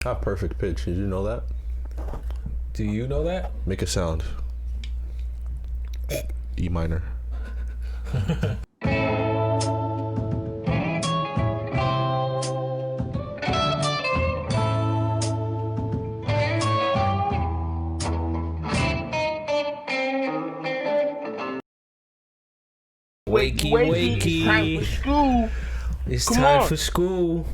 Not perfect pitch. Did you know that? Do you know that? Make a sound. E minor. Wakey, wakey. It's time for school.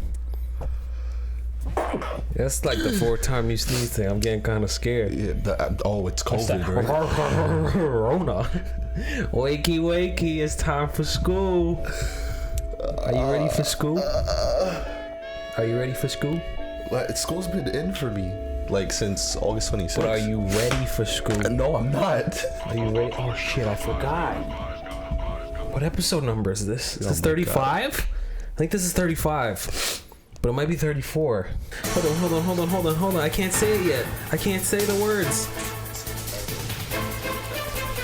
That's like the fourth time you sneeze thing. I'm getting kind of scared. Yeah. It's COVID, right? Rona. Wakey, wakey. It's time for school. Are you ready for school? Are you ready for school? School's been in for me like since August 26th. But are you ready for school? No, I'm not. Are you ready? Oh shit, I forgot. What episode number is this? Is this 35? I think this is 35. But it might be 34. Hold on. I can't say it yet. I can't say the words.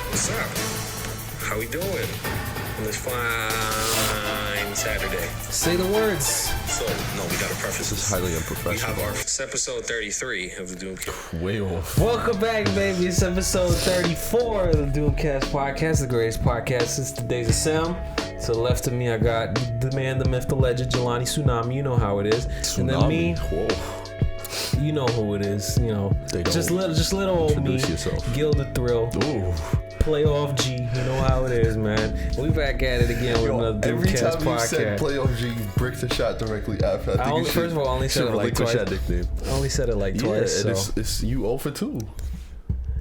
What's up? How we doing on this fine Saturday? Say the words. So, no, we gotta preface This is highly unprofessional. We have our episode 33 of the DOOMCAST. Way off. Welcome back, baby. It's episode 34 of the DOOMCAST podcast, the greatest podcast since the days of Sam. To the left of me, I got the man, the myth, the legend, Jelanis Tsunami. You know how it is. Tsunami. And then me. Whoa. You know who it is. You know, They don't just little old me. introduce yourself. Gil the Thrill. Ooh. Playoff G. You know how it is, man. We back at it again with another Every DOOMCAST time you said podcast. playoff G, you brick the shot directly after. First of all, I only said it like twice. That nickname. I only said it like twice. Yeah, So. it's you 0 for 2.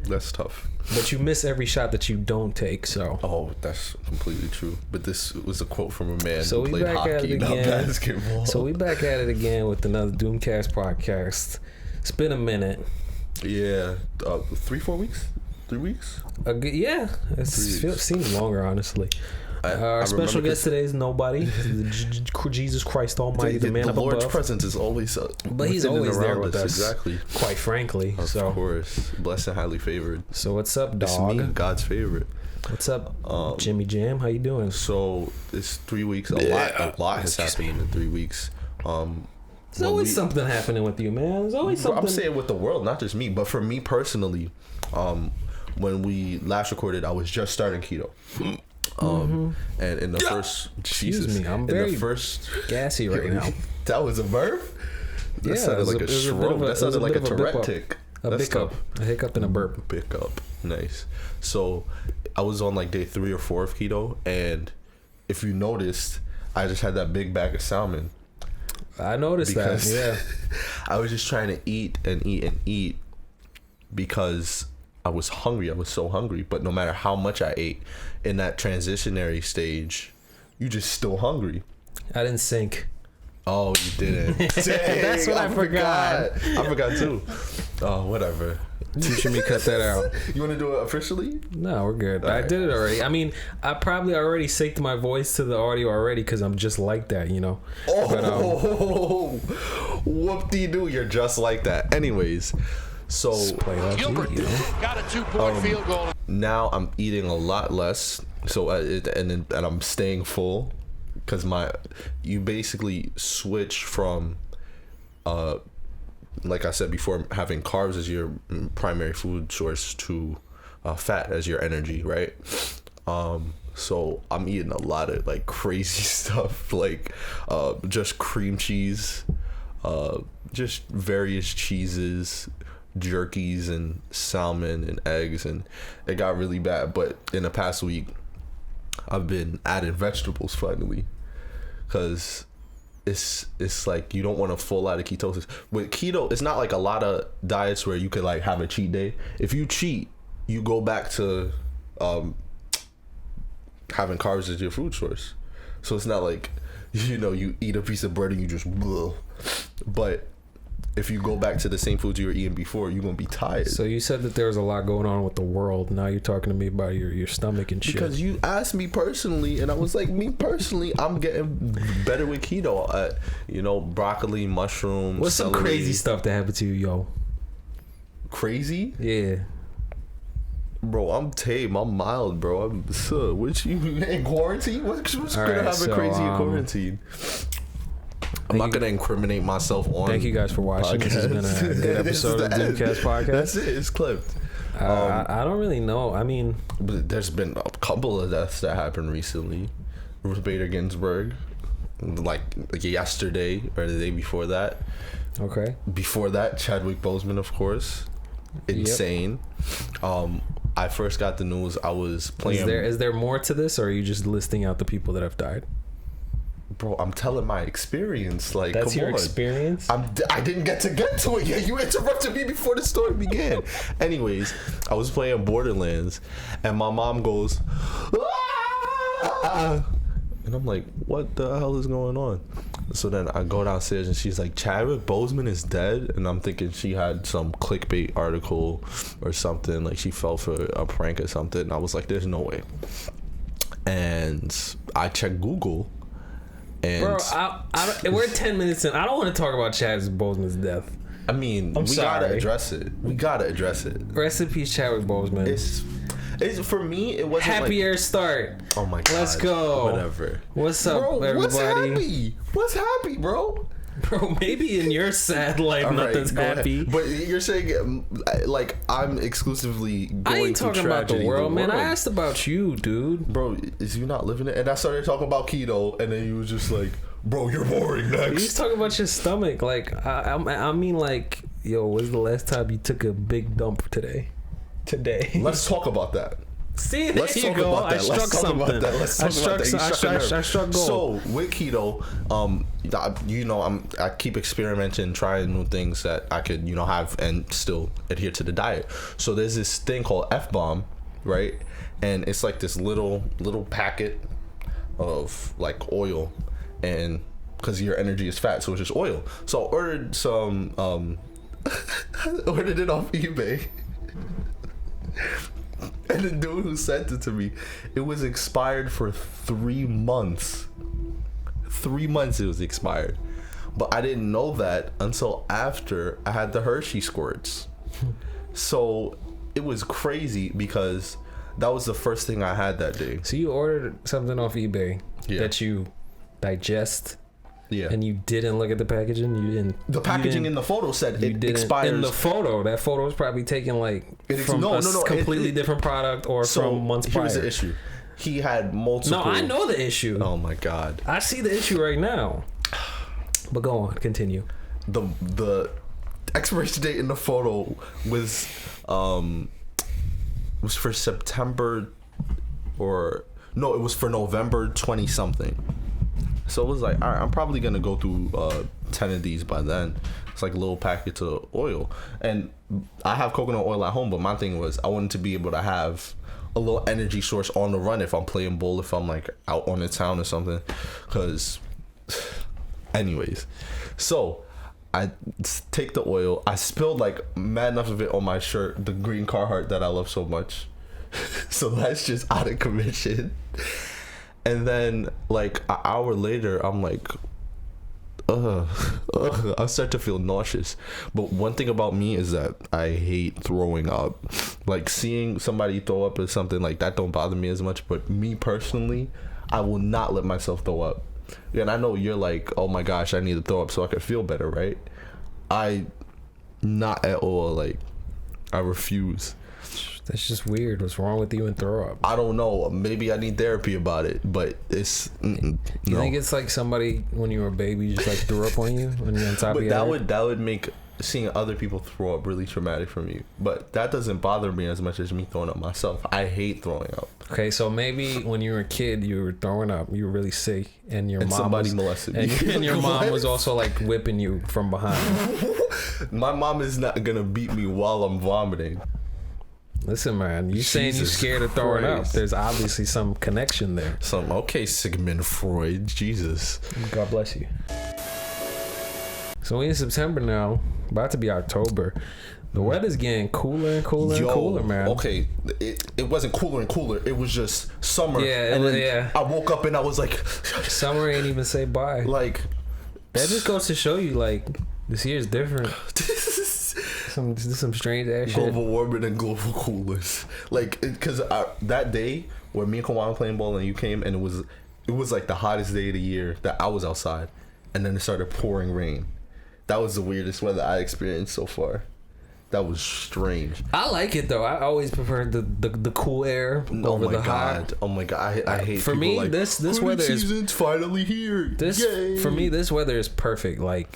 That's tough. But you miss every shot that you don't take. So. Oh, that's completely true. But this was a quote from a man So who we played back at hockey, it not again. basketball. So we back at it again with another DOOMCAST podcast. It's been a minute. Yeah, 3-4 weeks, 3 weeks. Yeah, it seems longer, honestly. Our special guest today is nobody. Jesus Christ Almighty, the man the up Lord's above. presence is always, But he's within and always there around with us. Exactly. Quite frankly. Of So course, blessed and highly favored. So what's up, It's dog? me, God's favorite. What's up, Jimmy Jam? How you doing? So it's 3 weeks. A lot has happened in 3 weeks. There's always something happening with you, man. There's always something. I'm saying with the world, not just me, but for me personally, when we last recorded, I was just starting keto. And in the first, Excuse me, I'm very gassy right now. That was a burp. That sounded like a stroke. That sounded like a Tourette tick. A hiccup and a burp. Pickup, nice. So I was on like day 3 or 4 of keto, and if you noticed, I just had that big bag of salmon. I noticed that. Yeah. I was just trying to eat and eat and eat because I was hungry. I was so hungry. But no matter how much I ate in that transitionary stage, you just still hungry. I didn't sink. Oh, you didn't. Dang, That's what I forgot. I forgot too. Oh, whatever. You should me cut that out. You want to do it officially? No, we're good. All I right. did it already. I mean, I probably already synced my voice to the audio already because I'm just like that, you know. Oh, whoop-de-doo. You're just like that. Anyways, so Gilbert Got a 2-point field goal. now I'm eating a lot less. So and I'm staying full because you basically switch from like I said before, having carbs as your primary food source to fat as your energy, right? So I'm eating a lot of like crazy stuff, like just cream cheese, just various cheeses, jerkies and salmon and eggs, and it got really bad. But in the past week, I've been adding vegetables finally, because it's like you don't want to fall out of ketosis. With keto, it's not like a lot of diets where you could like have a cheat day. If you cheat, you go back to having carbs as your food source. So it's not like, you know, you eat a piece of bread and you just bleh. But if you go back to the same foods you were eating before, you're gonna be tired. So you said that there was a lot going on with the world. Now you're talking to me about your stomach and shit. Because you asked me personally, and I was like, me personally, I'm getting better with keto. You know, broccoli, mushrooms. What's some celery. crazy stuff that happened to you, yo? Crazy? Yeah. Bro, I'm tame. I'm mild, bro. What you in quarantine? What's All gonna right, happen so, crazy in quarantine? I'm not gonna incriminate myself on. Thank you guys for watching. This has been a good episode of the DOOMCAST podcast. That's it. It's clipped. I don't really know. I mean, but there's been a couple of deaths that happened recently. Ruth Bader Ginsburg, like yesterday or the day before that. okay. Before that, Chadwick Boseman, of course. Insane. I first got the news. I was playing. Is there more to this, or are you just listing out the people that have died? Bro, I'm telling my experience. Like, That's come your on. experience? I didn't get to it yet. You interrupted me before the story began. Anyways, I was playing Borderlands, and my mom goes, "Ah!" And I'm like, what the hell is going on? So then I go downstairs, and she's like, Chadwick Boseman is dead. And I'm thinking she had some clickbait article or something. Like, she fell for a prank or something. And I was like, there's no way. And I checked Google. And Bro, we're 10 minutes in. I don't want to talk about Chadwick Boseman's death. I mean, I'm we sorry. gotta address it. Rest in peace, Chadwick Boseman. It's for me. It wasn't Happier start. Oh my god. Let's go. Whatever. What's up, Bro, everybody? What's happy, bro? Bro, maybe in your sad life, All right, nothing's go ahead. happy. But you're saying like I'm exclusively going I ain't through talking about the tragedy, world, man. I asked about you, dude. Bro, is you not living it? And I started talking about keto, and then you was just like, bro, you're boring. Next. You just talking about your stomach. Like, I mean, like, yo, when's the last time you took a big dump today? Let's talk about that. See, there Let's you talk go. about that. I struck something. Let's talk about that. I struck gold. So with keto, I keep experimenting, trying new things that I could, have and still adhere to the diet. So there's this thing called F-bomb, right? And it's like this little packet of like oil, and because your energy is fat, so it's just oil. So I ordered some, ordered it off eBay. And the dude who sent it to me, it was expired for 3 months. 3 months it was expired. But I didn't know that until after I had the Hershey squirts. So it was crazy because that was the first thing I had that day. So you ordered something off eBay that you digest. Yeah. And you didn't look at the packaging? You didn't. The packaging in the photo said it didn't, expires. in the photo, that photo was probably taken like from a completely different product or from months prior. Here's the issue. He had multiple. No, I know the issue. Oh my god. I see the issue right now. But go on, continue. The expiration date in the photo was for September it was for November 20 something. So it was like, all right, I'm probably gonna go through 10 of these by then. It's like little packets of oil, and I have coconut oil at home. But my thing was, I wanted to be able to have a little energy source on the run if I'm playing ball, if I'm like out on the town or something. Cause, anyways, so I take the oil. I spilled like mad enough of it on my shirt, the green Carhartt that I love so much. So that's just out of commission. And then, like, an hour later, I'm like, I start to feel nauseous. But one thing about me is that I hate throwing up. Like, seeing somebody throw up or something like that don't bother me as much. But me personally, I will not let myself throw up. And I know you're like, oh my gosh, I need to throw up so I can feel better, right? I not at all. Like, I refuse. That's just weird. What's wrong with you and throw up? I don't know. Maybe I need therapy about it, but it's You think it's like somebody when you were a baby just like threw up on you when you're on top of your head? That would make seeing other people throw up really traumatic for me. But that doesn't bother me as much as me throwing up myself. I hate throwing up. Okay, so maybe when you were a kid, you were throwing up, you were really sick, and your mom somebody molested me. And your mom was also like whipping you from behind. My mom is not gonna beat me while I'm vomiting. Listen, man, you saying you're scared of throwing up? There's obviously some connection there. Okay, Sigmund Freud, Jesus. God bless you. So we in September now, about to be October. The weather's getting cooler and cooler and cooler, man. Okay, it wasn't cooler and cooler. It was just summer. Yeah, and then yeah. I woke up and I was like, summer ain't even say bye. Like, that just goes to show you, like, this year's different. Some strange ass shit. Global warming and global coolers. Like, because that day when me and Kawan were playing ball and you came, and it was like the hottest day of the year that I was outside, and then it started pouring rain. That was the weirdest weather I experienced so far. That was strange. I like it though. I always prefer the cool air over the hot. Oh my god! I hate. For me, like, this weather season's finally here. For me, this weather is perfect. Like,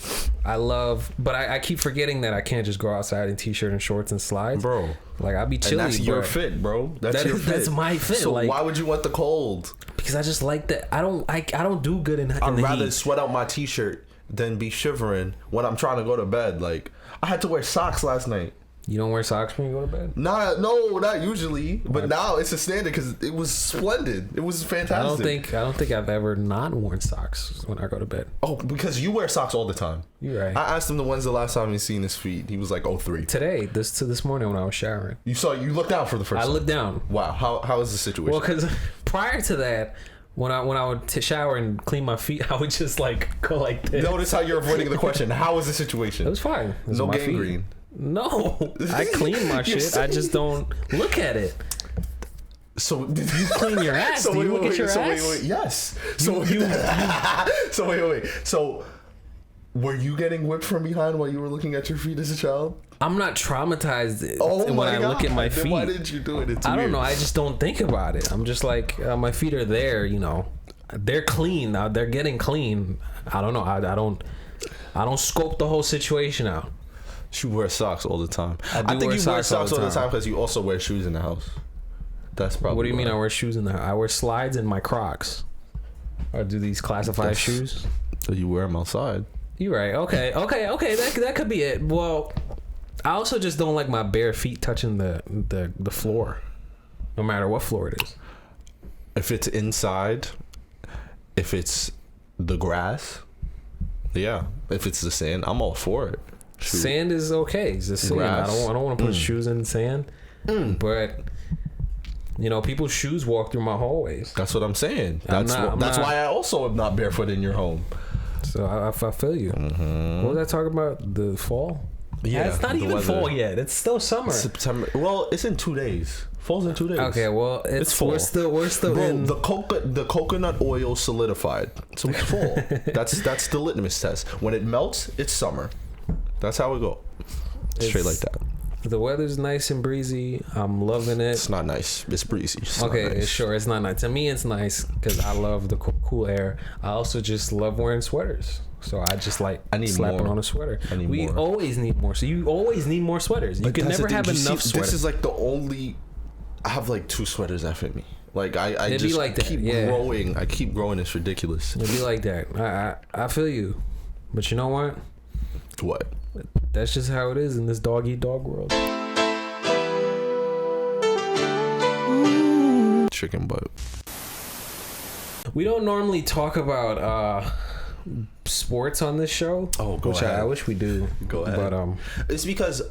I love, but I keep forgetting that I can't just go outside in t-shirt and shorts and slides, bro. Like, I'll be chilly. And that's your fit, bro. That's your fit. That's my fit. So like, why would you want the cold? Because I just like that. I don't do good in the I'd rather heat. sweat out my t-shirt than be shivering when I'm trying to go to bed. Like, I had to wear socks last night. You don't wear socks when you go to bed? No, not usually. But now it's a standard because it was splendid. It was fantastic. I don't think I've ever not worn socks when I go to bed. Oh, because you wear socks all the time. You're right. I asked him when's the last time he's seen his feet. He was like, 03. Today, this morning when I was showering. You looked down for the first time. I looked down. Wow. How is the situation? Well, because prior to that, when I would shower and clean my feet, I would just like go like this. Notice how you're avoiding the question. How was the situation? It was fine. It was no my gangrene. Feet. No, I clean my shit. I just don't look at it. So you clean your ass? Do you look at your ass? Wait. Yes. So wait. So were you getting whipped from behind while you were looking at your feet as a child? I'm not traumatized when I look at my feet. Then why didn't you do it? It's I weird. don't know. I just don't think about it. I'm just like, my feet are there. You know, they're clean now. They're getting clean. I don't know. I don't scope the whole situation out. You wear socks all the time. I think you wear socks all the time because you also wear shoes in the house. That's probably. What do you mean? I wear shoes in the house? I wear slides in my Crocs. Or do these classify as shoes? So you wear them outside. You're right. Okay. That could be it. Well, I also just don't like my bare feet touching the floor, no matter what floor it is. If it's inside, if it's the grass, yeah. If it's the sand, I'm all for it. Shoot. Sand is okay. It's just sand. I don't want to put shoes in sand. But you know, people's shoes walk through my hallways. That's what I'm saying. That's why I also am not barefoot in your home. So I feel you. What was I talking about? The fall? Yeah, it's not even fall yet. It's still summer. September. Well, it's in 2 days. Fall's in 2 days. Okay, well, it's fall. We're still Bro, in the coconut oil solidified, so it's fall. that's the litmus test. When it melts, it's summer. That's how we go. Straight like that. The weather's nice and breezy. I'm loving it. It's not nice. It's breezy. It's okay, not nice. Sure. It's not nice. To me, it's nice because I love the cool air. I also just love wearing sweaters. So I just like slapping on a sweater. We always need more. So you always need more sweaters. You can never have enough sweaters. This is like the only. I have like 2 sweaters that fit me. Like I just like keep growing. I keep growing. It's ridiculous. It'd be like that. I feel you, but you know what? What? That's just how it is in this dog eat dog world. Chicken butt. We don't normally talk about sports on this show. Oh, go ahead. I wish we do. Go ahead. But it's because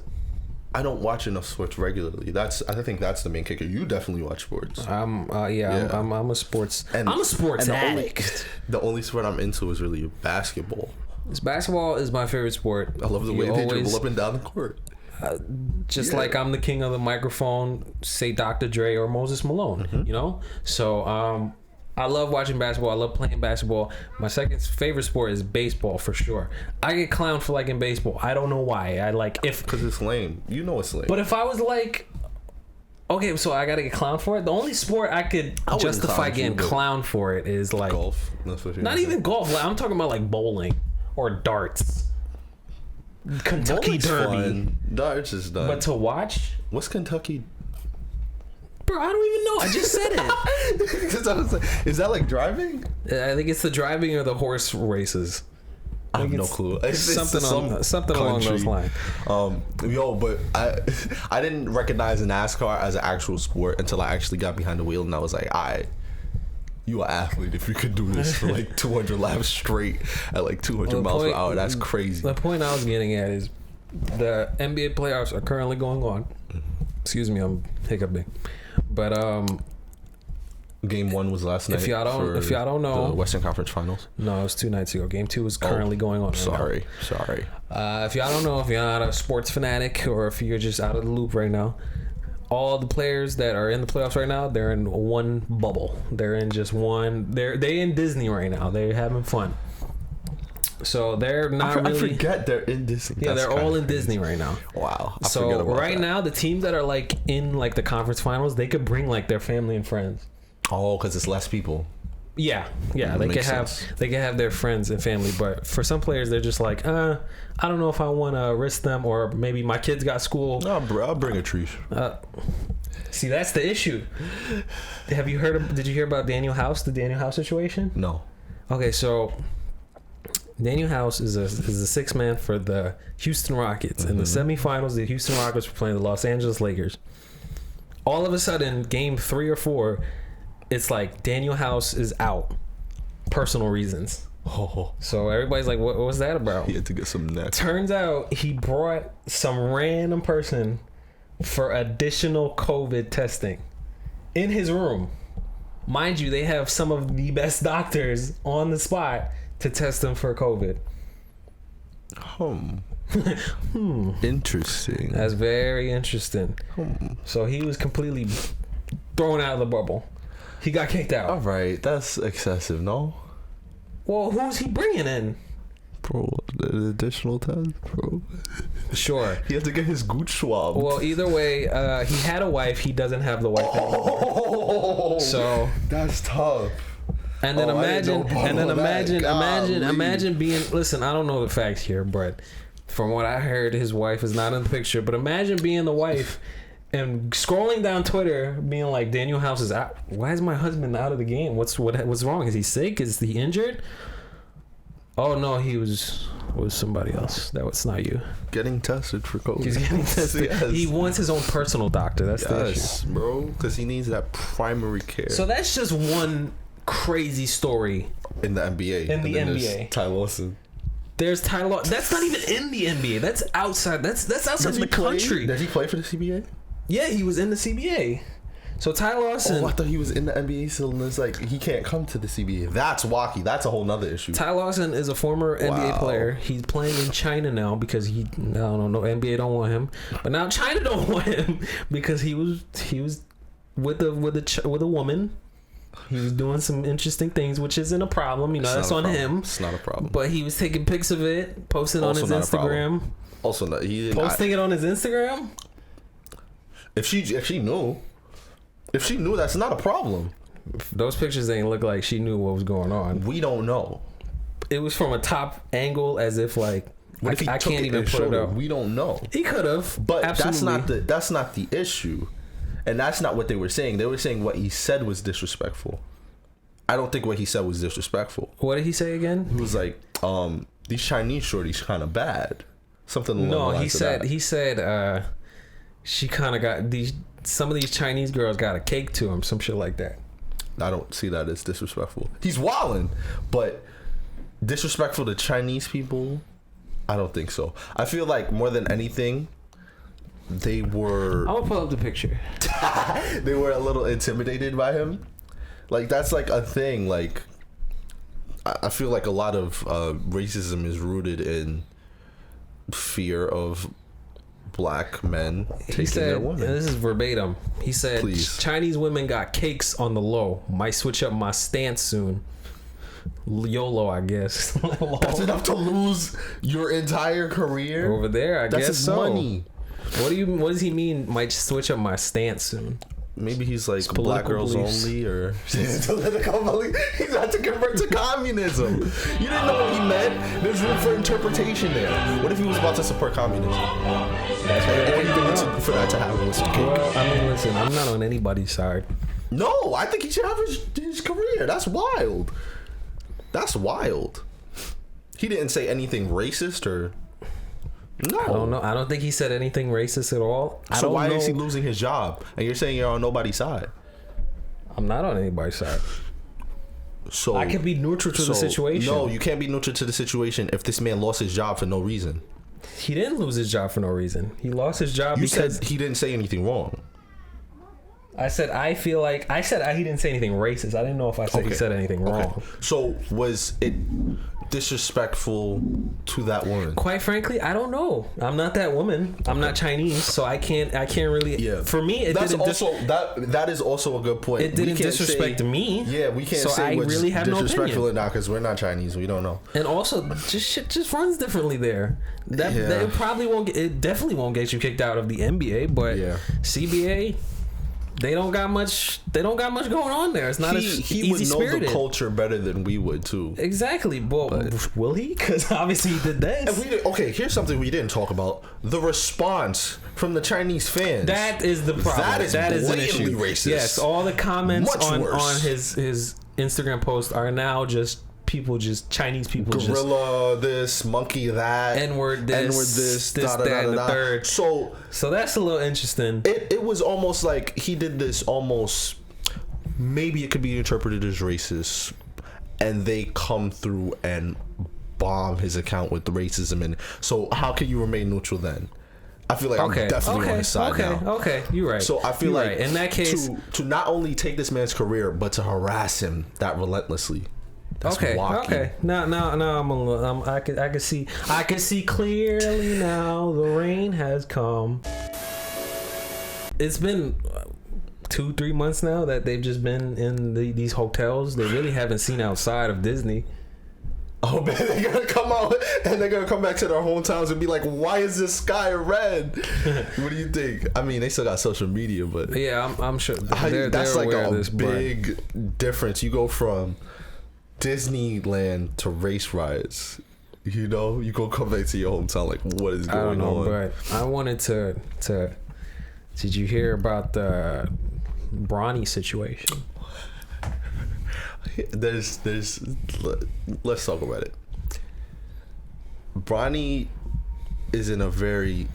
I don't watch enough sports regularly. I think that's the main kicker. You definitely watch sports. I'm a sports. I'm a sports addict. The only sport I'm into is really basketball. Basketball is my favorite sport. I love the way they dribble up and down the court. Like I'm the king of the microphone, say Dr. Dre or Moses Malone, you know? So I love watching basketball. I love playing basketball. My second favorite sport is baseball for sure. I get clowned for liking baseball. I don't know why. Because it's lame. You know it's lame. But if I was like, okay, so I gotta get clowned for it. The only sport I could justify getting clowned for it is like golf. That's what not even golf. Like, I'm talking about like bowling or darts. Kentucky Derby. Fun. Darts is done. But to watch, what's Kentucky? Bro, I don't even know. I just said it. Is that like driving? I think it's the driving or the horse races. I have no clue. It's something along those lines. But I didn't recognize NASCAR as an actual sport until I actually got behind the wheel and I was like, you an athlete if you could do this for like 200 laps straight at like 200 miles per hour. That's crazy. The point I was getting at is the NBA playoffs are currently going on. Excuse me, I'm hiccuping. But Game 1 was last night. If y'all don't know, the Western Conference Finals. No, it was 2 nights ago. Game 2 is currently going on. Sorry. If y'all don't know, if you're not a sports fanatic or if you're just out of the loop right now, all the players that are in the playoffs right now, they're in one bubble. They're in just one. They in Disney right now. They're having fun. So they're not I really. forget they're in Disney. Yeah, That's they're all kinda in Disney right now. Wow. I forget So about right that. now, the teams that are like in like the conference finals, they could bring like their family and friends. Oh, because it's less people. Yeah, they could Makes have sense. they could have their friends and family, but for some players, they're just like, I don't know if I want to risk them, or maybe my kids got school. No, bro, I'll bring a treat. See, that's the issue. Have you heard? Did you hear about Daniel House? The Daniel House situation? No. Okay, so Daniel House is a six man for the Houston Rockets. In the semifinals, the Houston Rockets were playing the Los Angeles Lakers. All of a sudden, game 3 or 4, it's like Daniel House is out, personal reasons. Oh, So everybody's like, what was that about? he had to get some neck. Turns out he brought some random person for additional COVID testing in his room. Mind you, they have some of the best doctors on the spot to test him for COVID. Interesting. That's very interesting. So he was completely thrown out of the bubble. He got kicked out. All right, that's excessive, no? Well, who's he bringing in? Bro, an additional test, bro. Sure. He had to get his gooch swabbed. Well, either way, he had a wife. He doesn't have the wife anymore. So that's tough. And then I didn't know about that. imagine being. Listen, I don't know the facts here, but from what I heard, his wife is not in the picture. But imagine being the wife and scrolling down Twitter, being like, "Daniel House is out. Why is my husband out of the game? What's wrong? Is he sick? Is he injured? Oh no, he was somebody else. That was not you. Getting tested for COVID. He's getting tested. Yes. He wants his own personal doctor. That's the issue. Yes, bro, because he needs that primary care. So that's just one crazy story. In the NBA. In the And then NBA. there's Ty Lawson. There's Ty Lawson. That's not even in the NBA. That's outside. That's outside the country. Did he play for the CBA? Yeah, he was in the CBA. So Ty Lawson. Oh, I thought he was in the NBA still, and it's like he can't come to the CBA. That's wacky. That's a whole nother issue. Ty Lawson is a former NBA Wow. player. He's playing in China now because I don't know, NBA don't want him, but now China don't want him because he was with a woman. He was doing some interesting things, which isn't a problem. You know, It's that's not a on problem. him. It's not a problem. But he was taking pics of it, posting on Also his not a problem. Instagram. Also, no, he didn't. Posting it on his Instagram. If she knew, that's not a problem. Those pictures ain't look like she knew what was going on. We don't know. It was from a top angle, as if like What if he I took can't it even and put showed it her? up. We don't know. He could have, But absolutely. that's not the issue, and that's not what they were saying. They were saying what he said was disrespectful. I don't think what he said was disrespectful. What did he say again? He was like, these Chinese shorties kind of bad. Something along the No, lines he said she kind of got some of these Chinese girls got a cake to him, some shit like that. I don't see that as disrespectful. He's wildin', but disrespectful to Chinese people, I don't think so. I feel like more than anything, they were I'm gonna pull up the picture. they were a little intimidated by him. Like that's like a thing. Like I feel like a lot of racism is rooted in fear of black men taking He said, their and women. this is verbatim. He said, Please. Chinese women got cakes on the low. Might switch up my stance soon. YOLO, I guess. That's enough to lose your entire career. Over there, I That's guess his so. money. What does he mean? Might switch up my stance soon. Maybe he's like political black girls beliefs. only, or he's had to convert to communism. You didn't know what he meant. There's room for interpretation there. What if he was about to support communism? That's And he needed for that to happen with some cake. Well, I mean, listen, I'm not on anybody's side. No, I think he should have his career. That's wild. That's wild. He didn't say anything racist or. No. I don't know. I don't think he said anything racist at all. So why is he losing his job? And you're saying you're on nobody's side. I'm not on anybody's side. So I can be neutral to the situation. No, you can't be neutral to the situation if this man lost his job for no reason. He didn't lose his job for no reason. He lost his job You because said he didn't say anything wrong. I said he didn't say anything racist. I didn't know if I said he Okay. said anything wrong. So was it disrespectful to that woman? Quite frankly, I don't know. I'm not that woman. I'm not Chinese, so I can't really. Yeah. For me, it That's didn't. also that is also a good point. It didn't disrespect me. Yeah, we can't so say I what's really have disrespectful no opinion. or not because we're not Chinese. We don't know. And also, just shit just runs differently there. That it probably won't. It definitely won't get you kicked out of the NBA, but CBA. They don't got much going on there. It's not he would know the culture better than we would too. Exactly. But will he? Because obviously he did this. Okay, here's something we didn't talk about: the response from the Chinese fans. That is the problem. That is an issue. Racist. Yes, all the comments on worse. his Instagram post are now just people, just Chinese people, gorilla this, monkey that, N-word this, that, and the third. So that's a little interesting. It was almost like he did this almost. Maybe it could be interpreted as racist, and they come through and bomb his account with the racism in it. So how can you remain neutral then? I feel like I'm definitely on his side now. Okay, you're right. So I feel like right. In that case, to not only take this man's career, but to harass him that relentlessly. That's wacky. Okay. Now I'm a little. I can see clearly now. The rain has come. It's been 2-3 months now that they've just been in these hotels. They really haven't seen outside of Disney. Oh man, they're gonna come out and they're gonna come back to their hometowns and be like, "Why is this sky red?" What do you think? I mean, they still got social media, but yeah, I'm sure that's like aware a of this, big difference. You go from Disneyland to race riots. You know, you go come back to your hometown. Like, what is going on? But I wanted to. Did you hear about the Bronny situation? Let's talk about it. Bronny is in a very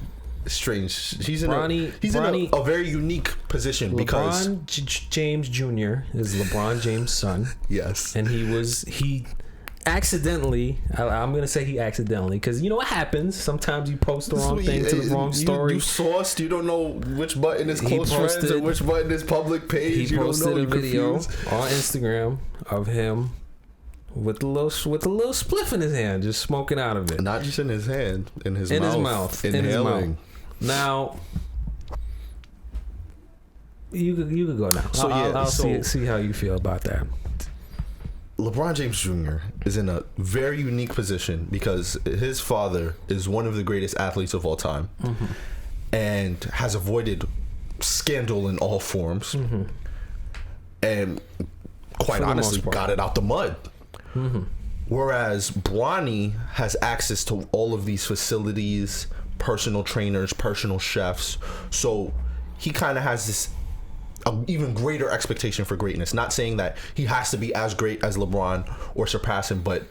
strange. He's in a very unique position because James Jr. is LeBron James' son. Yes, and he accidentally. I'm gonna say he accidentally, because you know what happens. Sometimes you post the wrong thing to the wrong story. You sourced. You don't know which button is close friends or which button is public page. He posted a video on Instagram of him with a little spliff in his hand, just smoking out of it. Not just in his hand, in his mouth. Inhaling. Now, you could go now. So I'll see how you feel about that. LeBron James Jr. is in a very unique position because his father is one of the greatest athletes of all time, and has avoided scandal in all forms, and quite honestly got it out the mud. Whereas Bronny has access to all of these facilities, personal trainers, personal chefs, so he kind of has this even greater expectation for greatness. Not saying that he has to be as great as LeBron or surpass him, but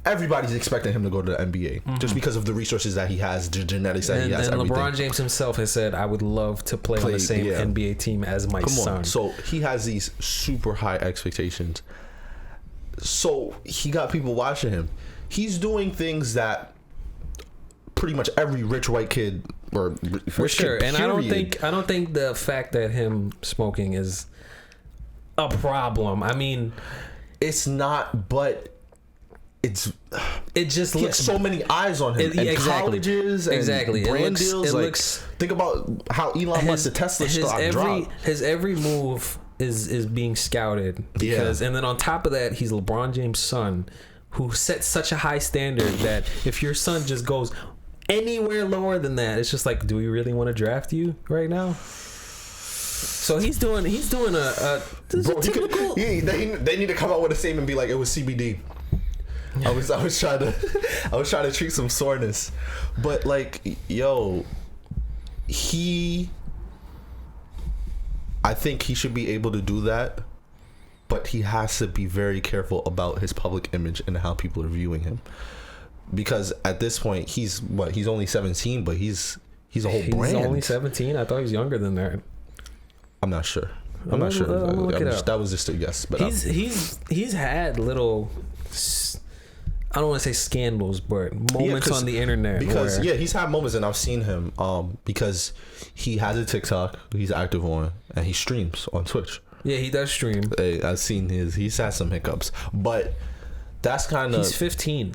everybody's expecting him to go to the NBA just because of the resources that he has, the genetics that he has. And everything. LeBron James himself has said, "I would love to play on the same NBA team as my son." So he has these super high expectations. So he got people watching him. He's doing things that pretty much every rich white kid or for sure. And I don't think the fact that him smoking is a problem. I mean, it's not, but it just looks so many eyes on him. And colleges and brand deals. Think about how Elon Musk, the Tesla stock dropped. His every move is being scouted because, and then on top of that, he's LeBron James' son, who set such a high standard that if your son just goes anywhere lower than that, it's just like, do we really want to draft you right now? So he's doing a typical. They need to come out with a statement and be like, it was CBD. I was trying to treat some soreness, but like, yo, I think he should be able to do that, but he has to be very careful about his public image and how people are viewing him. Because at this point, he's only 17, but he's a whole brand. He's only 17? I thought he was younger than that. I'm not sure. That was just a guess. But he's had little, I don't want to say scandals, but moments on the internet. Because he's had moments, and I've seen him because he has a TikTok he's active on, and he streams on Twitch. Yeah, he does stream. I've seen he's had some hiccups, but That's kind of. He's 15.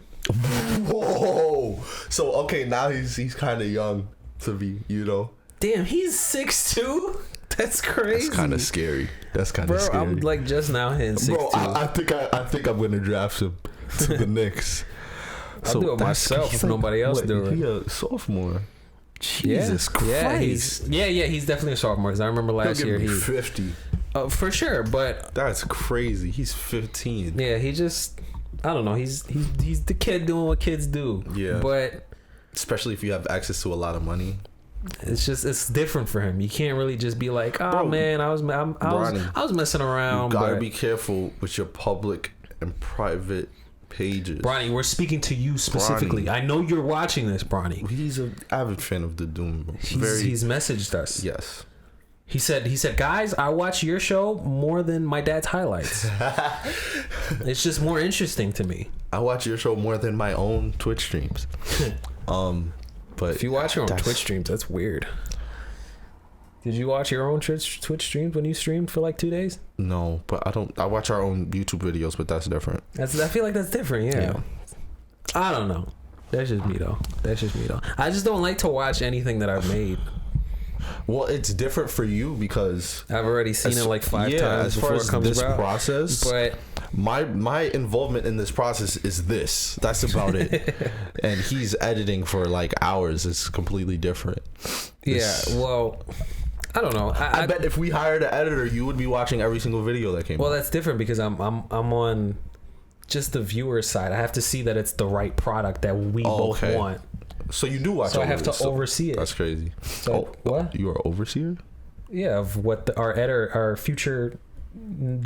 Whoa. So okay, now he's kind of young to be, you know. Damn, he's 6'2". That's crazy. That's kind of scary. That's kind of scary. I'm like just now hitting 6'2". Bro, I think I'm gonna draft him to the Knicks. I'll do it myself if nobody else do it. He's a sophomore. Jesus Christ. He's definitely a sophomore. Because I remember last year he 50. For sure, but that's crazy. He's 15. Yeah, he just, I don't know. He's the kid doing what kids do. Yeah, but especially if you have access to a lot of money. It's different for him. You can't really just be like, oh, bro, man, I was messing around. You gotta be careful with your public and private pages. Bronny, we're speaking to you specifically. Bronny. I know you're watching this, Bronny. He's an avid fan of the Doom. He's messaged us. Yes. He said, guys, I watch your show more than my dad's highlights. It's just more interesting to me. I watch your show more than my own Twitch streams. But if you watch your own Twitch streams, that's weird. Did you watch your own Twitch streams when you streamed for like 2 days? No, but I watch our own YouTube videos, but that's different. I feel like that's different. Yeah. I don't know. That's just me though. I just don't like to watch anything that I've made. Well, it's different for you because I've already seen it like 5 times before it comes this about. Process, but my involvement in this process is this. That's about it. And he's editing for like hours. It's completely different. Well, I don't know. I bet if we hired an editor, you would be watching every single video that came. Well, out. that's different because I'm on just the viewer side. I have to see that it's the right product that we both want. So you do watch. So I have to oversee it. That's crazy. So what? You are overseer? Yeah, of what our future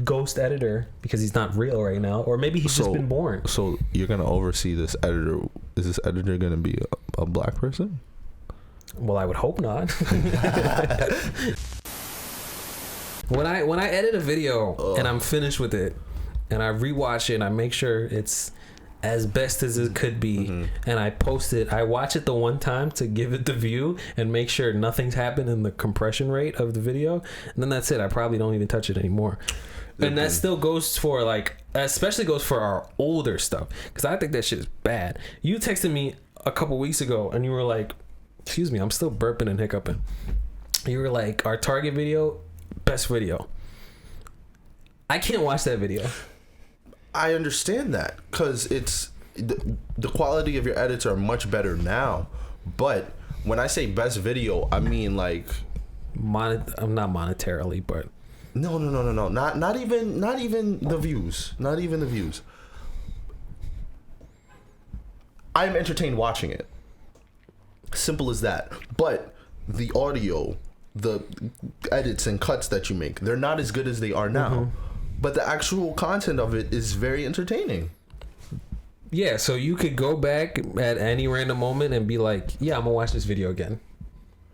ghost editor, because he's not real right now, or maybe he's just been born. So you're gonna oversee this editor. Is this editor gonna be a black person? Well, I would hope not. When I edit a video and I'm finished with it, and I rewatch it and I make sure it's as best as it could be, and I post it, I watch it the one time to give it the view and make sure nothing's happened in the compression rate of the video, and then that's it. I probably don't even touch it anymore. And that still goes for especially goes for our older stuff, because I think that shit is bad. You texted me a couple weeks ago and you were like, excuse me, I'm still burping and hiccuping. You were like, our Target video, best video. I can't watch that video. I understand that because it's the quality of your edits are much better now. But when I say best video, I mean like I'm not monetarily, but no. Not even the views. Not even the views. I'm entertained watching it. Simple as that. But the audio, the edits and cuts that you make, they're not as good as they are now. But the actual content of it is very entertaining. Yeah, so you could go back at any random moment and be like, yeah, I'm going to watch this video again.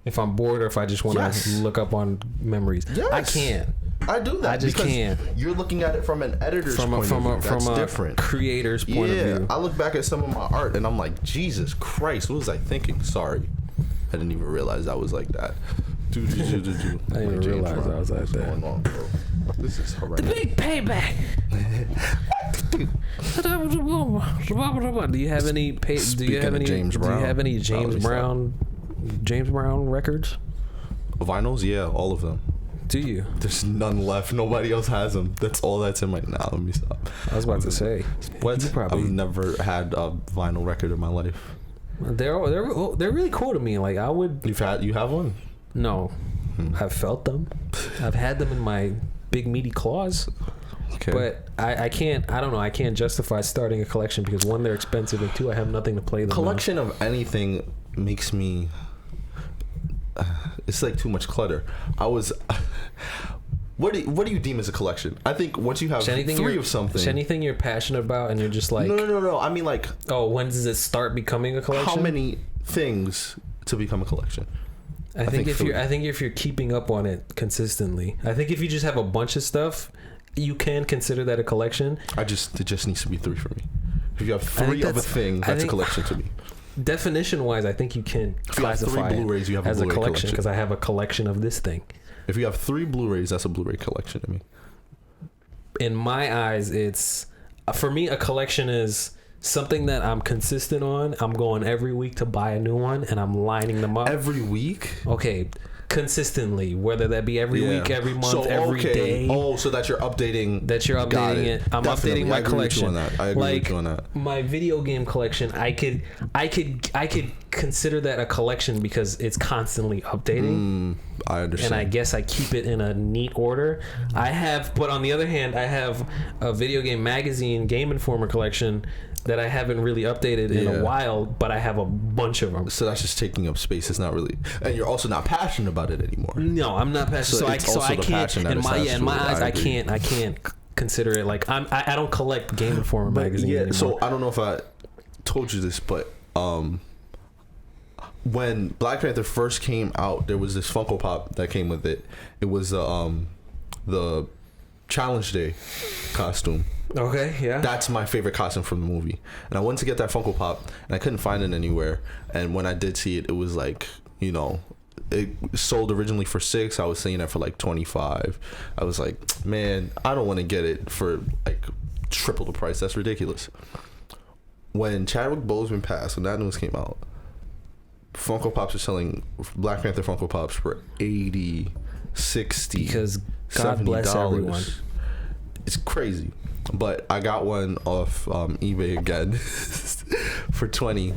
If I'm bored or if I just want to look up on memories. Yes. I can. I do that. I just can't. You're looking at it from an editor's point of view. That's different. Creator's point of view. I look back at some of my art and I'm like, Jesus Christ, what was I thinking? Sorry. I didn't even realize I was like that. I didn't even realize I was like that. What's going on, bro? This is horrendous. The big payback. Do you have any? Do you have any James Brown records? Vinyls? Yeah, all of them. Do you? There's none left. Nobody else has them. That's all that's in my. Nah, let me stop. I was about to say. What? I've never had a vinyl record in my life. They're really cool to me. Like I would. You have one? No, I've felt them. I've had them in my big meaty claws. Okay. But I can't. I don't know. I can't justify starting a collection because one, they're expensive, and two, I have nothing to play them. Collection of anything makes me. It's like too much clutter. What do you deem as a collection? I think once you have three of something, anything you're passionate about, and you're just like no. I mean like, when does it start becoming a collection? How many things to become a collection? I think if you're keeping up on it consistently, I think if you just have a bunch of stuff, you can consider that a collection. It just needs to be 3 for me. If you have 3 of a thing, that's a collection to me. Definition wise, I think you can classify Blu-rays, you have as a collection because I have a collection of this thing. If you have 3 Blu-rays, that's a Blu-ray collection to me. In my eyes, it's for me, a collection is something that I'm consistent on. I'm going every week to buy a new one, and I'm lining them up every week. Okay, consistently, whether that be every week, every month, every day. Oh, so that you're updating. It. I'm Definitely. updating my collection. I agree with you on that. My video game collection, I could consider that a collection because it's constantly updating. I understand. And I guess I keep it in a neat order. But on the other hand, I have a video game magazine, Game Informer collection that I haven't really updated in a while, but I have a bunch of them. So that's just taking up space. It's not really, and you're also not passionate about it anymore. No, I'm not passionate. So I can't. In my eyes, I can't consider it like I don't collect Game Informer magazines anymore. So I don't know if I told you this, but when Black Panther first came out, there was this Funko Pop that came with it. It was the Challenge Day costume. Okay, yeah. That's my favorite costume from the movie. And I went to get that Funko Pop, and I couldn't find it anywhere. And when I did see it, it was like, you know, it sold originally for $6. I was seeing it for like $25. I was like, man, I don't want to get it for like triple the price. That's ridiculous. When Chadwick Boseman passed, when that news came out, Funko Pops are selling Black Panther Funko Pops for $80, $60, because God $70. bless everyone. It's crazy. But I got one off eBay again for $20,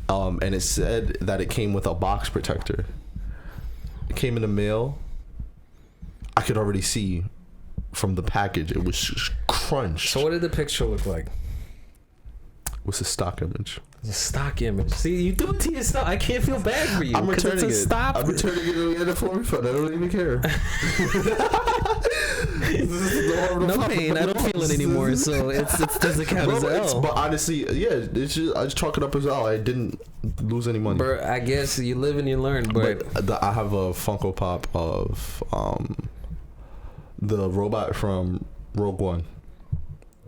and it said that it came with a box protector. It came in the mail. I could already see from the package it was just crunched. So what did the picture look like? What's the stock image? It's a stock image. See, you do it to yourself. I can't feel bad for you. I'm returning it. I'm returning it and get it for refund. I don't even care. No pain. I don't feel it anymore, so it doesn't count as L. But honestly, yeah, it's just, I just chalk it up as L. I didn't lose any money. Bro, I guess you live and you learn. But I have a Funko Pop of the robot from Rogue One.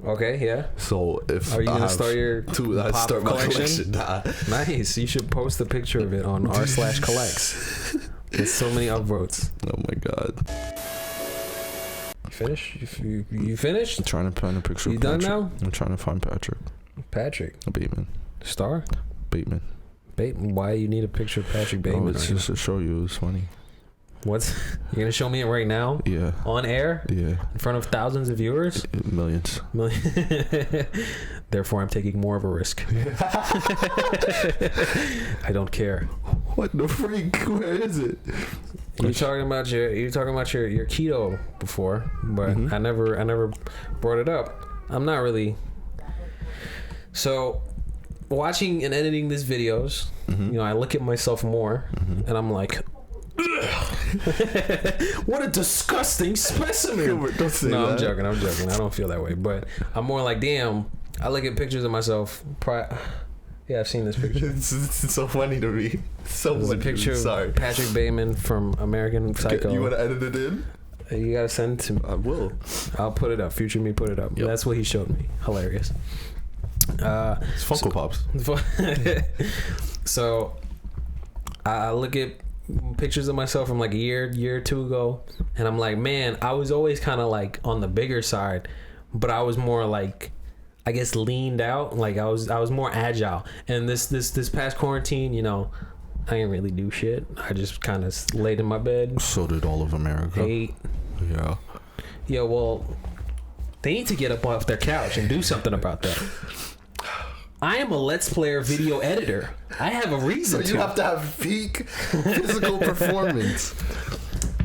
Okay, yeah. So if are you gonna start your pop collection? Nah. Nice. You should post a picture of it on r/collects. There's so many upvotes. Oh my god. You finished? You finished? I'm trying to find a picture. You of done Patrick. now? I'm trying to find Patrick. Bateman. Star? Bateman. Why you need a picture of Patrick Bateman? Oh, it's just to show you. It was funny. You're gonna show me it right now? Yeah. On air? Yeah. In front of thousands of viewers? Millions. Therefore, I'm taking more of a risk. I don't care. What the freak? Where is it? You talking about your keto before, but I never brought it up. I'm not really. So, watching and editing these videos, you know, I look at myself more, and I'm like, what a disgusting specimen. Don't say no, that. I'm joking. I don't feel that way, but I'm more like, damn. I look at pictures of myself. Yeah, I've seen this picture. It's so funny to me. There's a picture of Patrick Bateman from American Psycho. You want to edit it in? You gotta send it to me. I will. I'll put it up. Future me put it up. Yep. That's what he showed me. Hilarious. It's Funko Pops. So I look at pictures of myself from like a year or two ago, and I'm like, man, I was always kind of like on the bigger side, but I was more like, I guess, leaned out. Like I was more agile. And this past quarantine, you know, I didn't really do shit. I just kind of laid in my bed. So did all of America. Ate. Yeah. Yeah, well, they need to get up off their couch and do something about that. I am a Let's Player video editor. I have a reason to. So you have to have peak physical performance.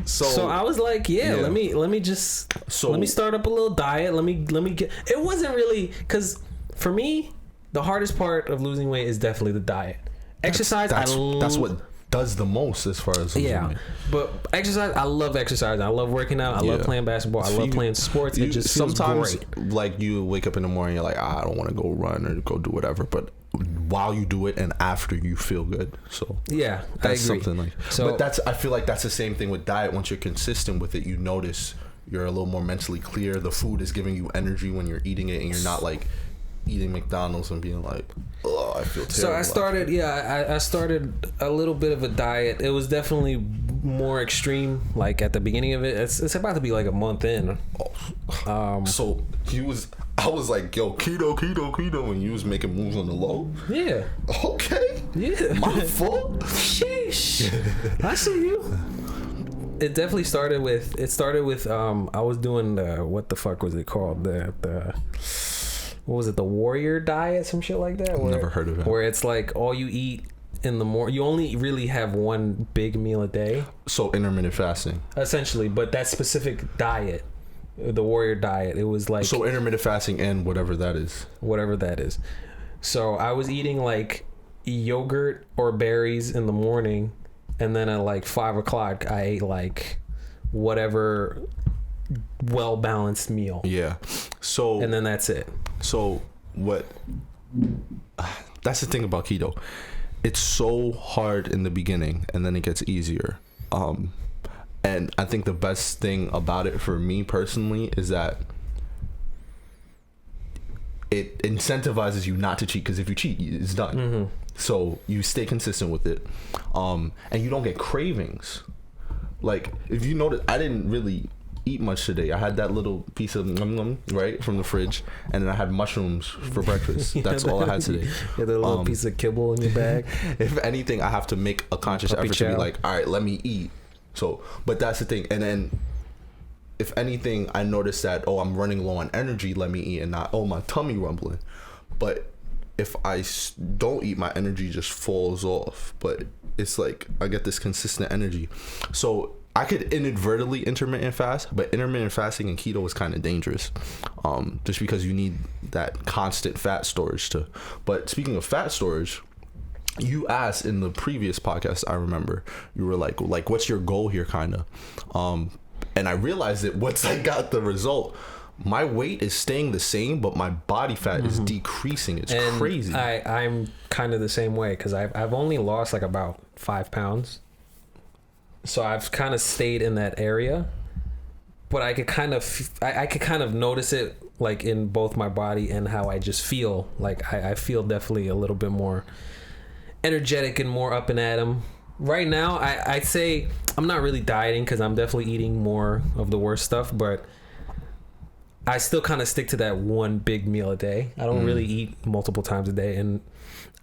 So I was like, let me start up a little diet. Let me get. It wasn't really, because for me, the hardest part of losing weight is definitely the diet. Exercise, that's what does the most as far as losing weight. But exercise, I love exercise. I love working out. I love playing basketball. I love playing sports. It just feels sometimes great. Like you wake up in the morning, you're like, I don't want to go run or go do whatever, but while you do it and after, you feel good. So yeah, that's I agree. something like. So, but I feel like that's the same thing with diet. Once you're consistent with it, you notice you're a little more mentally clear. The food is giving you energy when you're eating it, and you're not like eating McDonald's and being like, oh, I feel terrible. So I started a little bit of a diet. It was definitely more extreme, like at the beginning of it. It's about to be like a month in. So I was like, yo, keto, and you was making moves on the low. Yeah. Okay. Yeah. My fault. Sheesh. I see you. It definitely started with. I was doing what the fuck was it called? The what was it? The warrior diet, some shit like that. Never heard of it. Where it's like all you eat in the morning. You only really have one big meal a day. So intermittent fasting. Essentially, but that specific diet, the warrior diet, it was like so intermittent fasting and whatever that is. Whatever that is. So I was eating like yogurt or berries in the morning, and then at like 5 o'clock I ate like whatever well balanced meal. Yeah. So and then that's it. So what? That's the thing about keto. It's so hard in the beginning, and then it gets easier. And I think the best thing about it for me personally is that it incentivizes you not to cheat, because if you cheat, it's done. Mm-hmm. So you stay consistent with it, and you don't get cravings. Like, if you notice, I didn't really eat much today. I had that little piece of right from the fridge, and then I had mushrooms for breakfast. That's all I had today. You had a little piece of kibble in your bag. If anything, I have to make a conscious effort to be like, all right, let me eat. So, but that's the thing. And then if anything, I notice that, oh, I'm running low on energy, let me eat, and not, oh, my tummy rumbling. But if I don't eat, my energy just falls off. But it's like I get this consistent energy. So I could inadvertently intermittent fast, but intermittent fasting and keto is kind of dangerous, just because you need that constant fat storage to. But speaking of fat storage, you asked in the previous podcast, I remember, you were like what's your goal here, kind of, and I realized that once I got the result, my weight is staying the same, but my body fat is decreasing. It's crazy. I'm kind of the same way, because I've only lost like about 5 pounds. So I've kind of stayed in that area, but I could kind of notice it like in both my body and how I just feel. Like I feel definitely a little bit more energetic and more up and at 'em. Right now, I'd say I'm not really dieting, because I'm definitely eating more of the worst stuff, but I still kind of stick to that one big meal a day. I don't really eat multiple times a day, and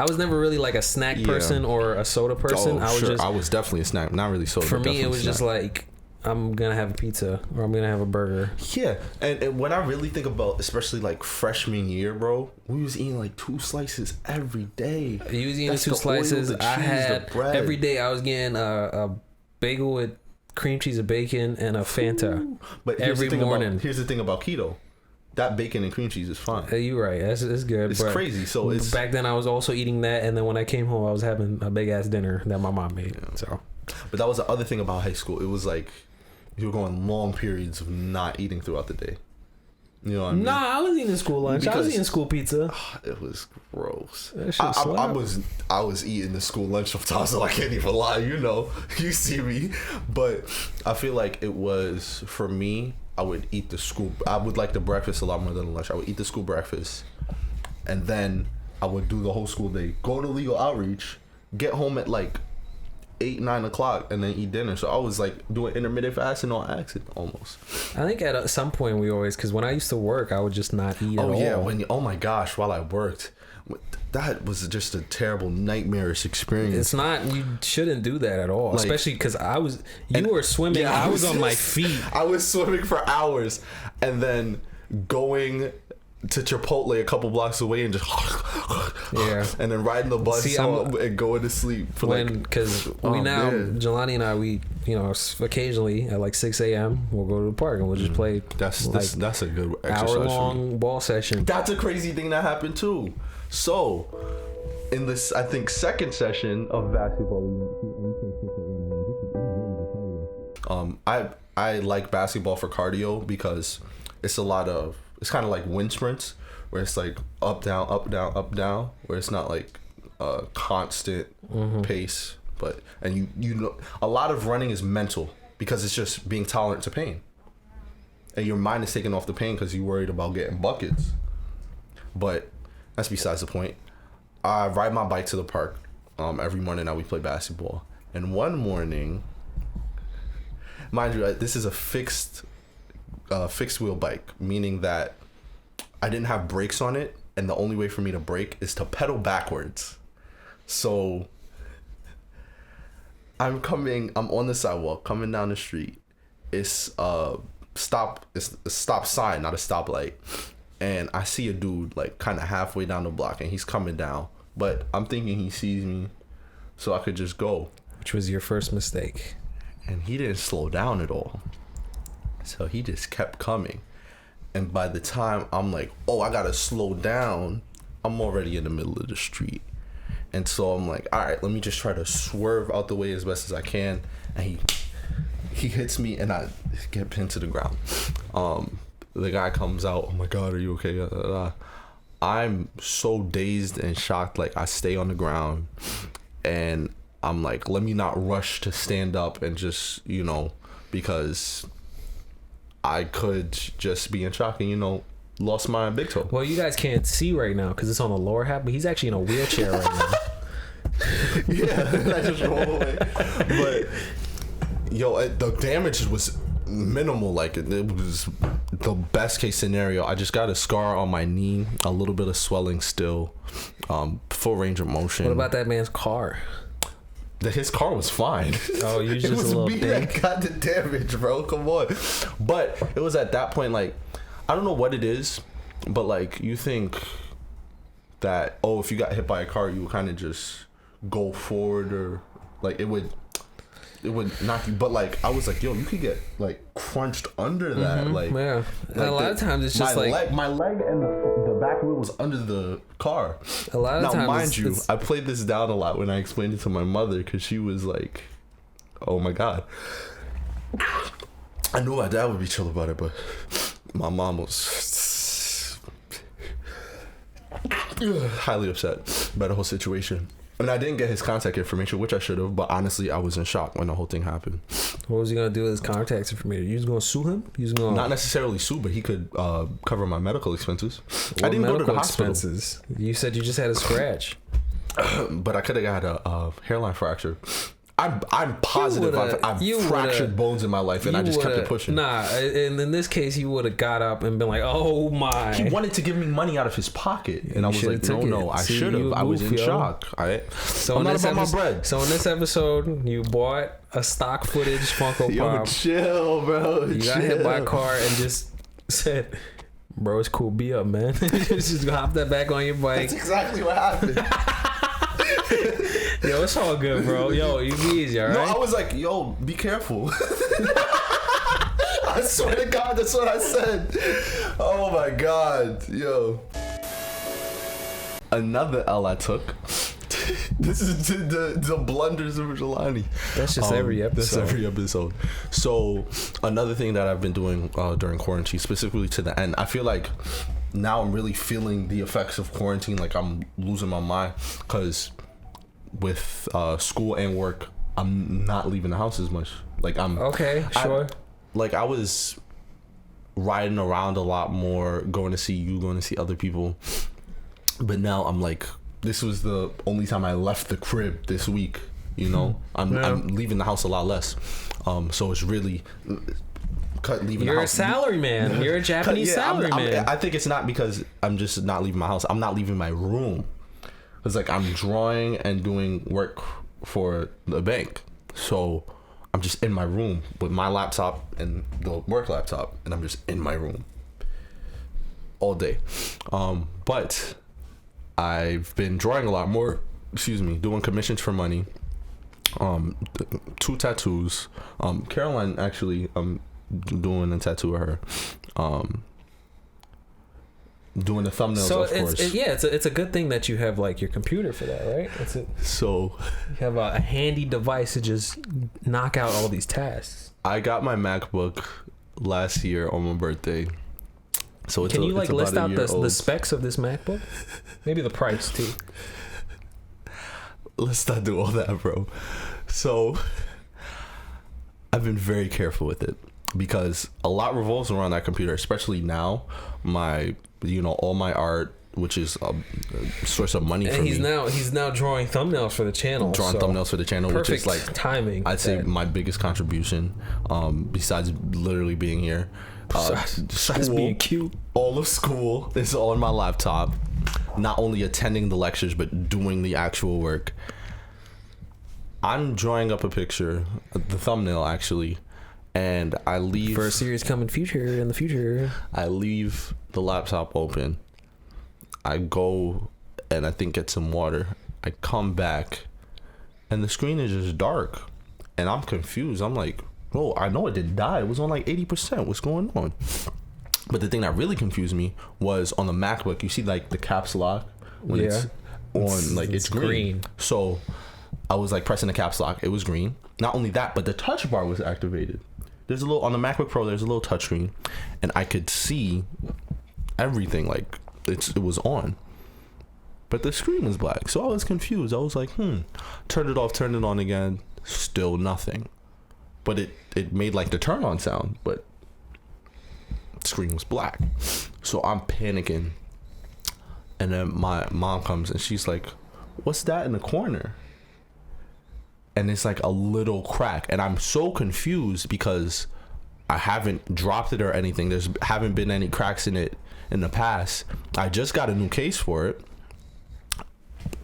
I was never really like a snack person or a soda person. I was definitely a snack, not really soda. For me, it was just like, I'm gonna have a pizza or I'm gonna have a burger. Yeah, and when I really think about, especially like freshman year, bro, we was eating like 2 slices every day. You was eating 2 slices. I had every day. I was getting a bagel with cream cheese and bacon and a Fanta. But every morning. Here's the thing about keto. That bacon and cream cheese is fine. You're right. It's good. It's crazy. So it's back then I was also eating that, and then when I came home, I was having a big ass dinner that my mom made. Yeah. So, but that was the other thing about high school. It was like you were going long periods of not eating throughout the day. You know what I mean? Nah, I was eating school lunch. I was eating school pizza. It was gross. I was eating the school lunch sometimes, so I can't even lie. You know, you see me. But I feel like it was, for me, I would eat I would like the breakfast a lot more than the lunch. I would eat the school breakfast, and then I would do the whole school day. Go to legal outreach, get home at like 8, 9 o'clock, and then eat dinner. So I was like doing intermittent fasting on accident almost. I think at some point we always, because when I used to work, I would just not eat at all. Oh yeah, oh my gosh, while I worked, that was just a terrible, nightmarish experience. It's not. You shouldn't do that at all, like, especially because you were swimming. Yeah, I was on my feet. I was swimming for hours, and then going to Chipotle a couple blocks away and just and then riding the bus and going to sleep for because Jelani and I, we occasionally at like 6 a.m. we'll go to the park and we'll just play. That's a good exercise. Hour-long ball session. That's a crazy thing that happened too. So in this, I think, second session of basketball, I like basketball for cardio because it's kind of like wind sprints, where it's like up, down, up, down, up, down, where it's not like a constant pace. And you know, a lot of running is mental, because it's just being tolerant to pain. And your mind is taking off the pain because you're worried about getting buckets. But that's besides the point. I ride my bike to the park every morning. Now we play basketball. And one morning, mind you, this is a fixed wheel bike, meaning that I didn't have brakes on it, and the only way for me to brake is to pedal backwards. So I'm on the sidewalk, coming down the street. It's a stop sign, not a stoplight. And I see a dude like kind of halfway down the block, and he's coming down. But I'm thinking he sees me, so I could just go. Which was your first mistake. And he didn't slow down at all. So he just kept coming. And by the time I'm like, oh, I gotta slow down, I'm already in the middle of the street. And so I'm like, all right, let me just try to swerve out the way as best as I can. And he hits me, and I get pinned to the ground. The guy comes out, oh my God, are you okay? I'm so dazed and shocked, like I stay on the ground, and I'm like, let me not rush to stand up and just, because I could just be in shock and, lost my big toe. Well, you guys can't see right now because it's on the lower half, but he's actually in a wheelchair right now. Yeah, I just roll away. But, the damage was minimal. Like, it was the best case scenario. I just got a scar on my knee, a little bit of swelling still, full range of motion. What about that man's car? His car was fine. Oh, you just it was a little me thing. that got the damage, bro. Come on. But it was at that point, like, I don't know what it is, but like, you think that, if you got hit by a car, you would kind of just go forward, or like it would knock you. But like, I was like, you could get like crunched under that. Mm-hmm, like, yeah. Like a lot of times it's just my leg and the back wheel was under the car. A lot of now, times, mind you, I played this down a lot when I explained it to my mother, because she was like, "Oh my God." I knew my dad would be chill about it, but my mom was highly upset by the whole situation. And I didn't get his contact information, which I should have, but honestly, I was in shock when the whole thing happened. What was he gonna do with his contact information? You was gonna sue him? You was gonna not necessarily sue, but he could cover my medical expenses. What I didn't go to the hospital. Expenses? You said you just had a scratch, but I could have got a hairline fracture. I'm positive I've fractured bones in my life, and I just kept it pushing. Nah, and in this case, he would have got up and been like, "Oh my!" He wanted to give me money out of his pocket, and I was like, "No, I should have." I was in shock. All right, so I'm not about my bread. So in this episode, you bought a stock footage Funko Pop. Chill, bro. You got hit by a car and just said, "Bro, it's cool. Be up, man." Just hop that back on your bike. That's exactly what happened. Yo, it's all good, bro. Yo, you be easy, all right? No, I was like, yo, be careful. I swear to God, that's what I said. Oh my God, yo. Another L I took. This is the blunders of Jelani. That's just every episode. That's every episode. So another thing that I've been doing during quarantine, specifically to the end, I feel like now I'm really feeling the effects of quarantine. Like, I'm losing my mind, because with school and work, I'm not leaving the house as much. Like, I'm okay, sure. I was riding around a lot more, going to see you, going to see other people, but now I'm like, this was the only time I left the crib this week. I'm leaving the house a lot less. So it's really leaving You're the house. a salaryman. You're a Japanese salaryman. I think it's not because I'm just not leaving my house. I'm not leaving my room. It's like I'm drawing and doing work for the bank. So I'm just in my room with my laptop and the work laptop, and I'm just in my room all day. But I've been drawing a lot more, doing commissions for money. 2 tattoos. Caroline, actually, I'm doing a tattoo of her. Doing the thumbnails, of course. It's a good thing that you have like your computer for that, right? So you have a handy device to just knock out all these tasks. I got my MacBook last year on my birthday. So it's can you like list out the specs of this MacBook? Maybe the price too. Let's not do all that, bro. So I've been very careful with it, because a lot revolves around that computer, especially now. All my art, which is a source of money for me. He's now drawing thumbnails for the channel. Thumbnails for the channel, which is like timing. I'd say my biggest contribution, besides literally being here. Besides being cute. all of school is on my laptop. Not only attending the lectures, but doing the actual work. I'm drawing up a picture, the thumbnail actually, and I leave for a series coming in the future. I leave the laptop open. I go and I think get some water. I come back, and the screen is just dark, and I'm confused. I'm like, "Oh, I know it didn't die. It was on like 80%. What's going on?" But the thing that really confused me was on the MacBook. You see like the caps lock when it's on, like it's green. So I was like pressing the caps lock. It was green. Not only that, but the touch bar was activated. There's a little on the MacBook Pro. There's a little touch screen, and I could see everything. Like it was on, but the screen was black. So I was confused. I was like, turn it off, turn it on again. Still nothing. But it made like the turn on sound, but the screen was black. So I'm panicking, and then my mom comes and she's like, "What's that in the corner?" And it's like a little crack, and I'm so confused because I haven't dropped it or anything. There's haven't been any cracks in it in the past. I just got a new case for it.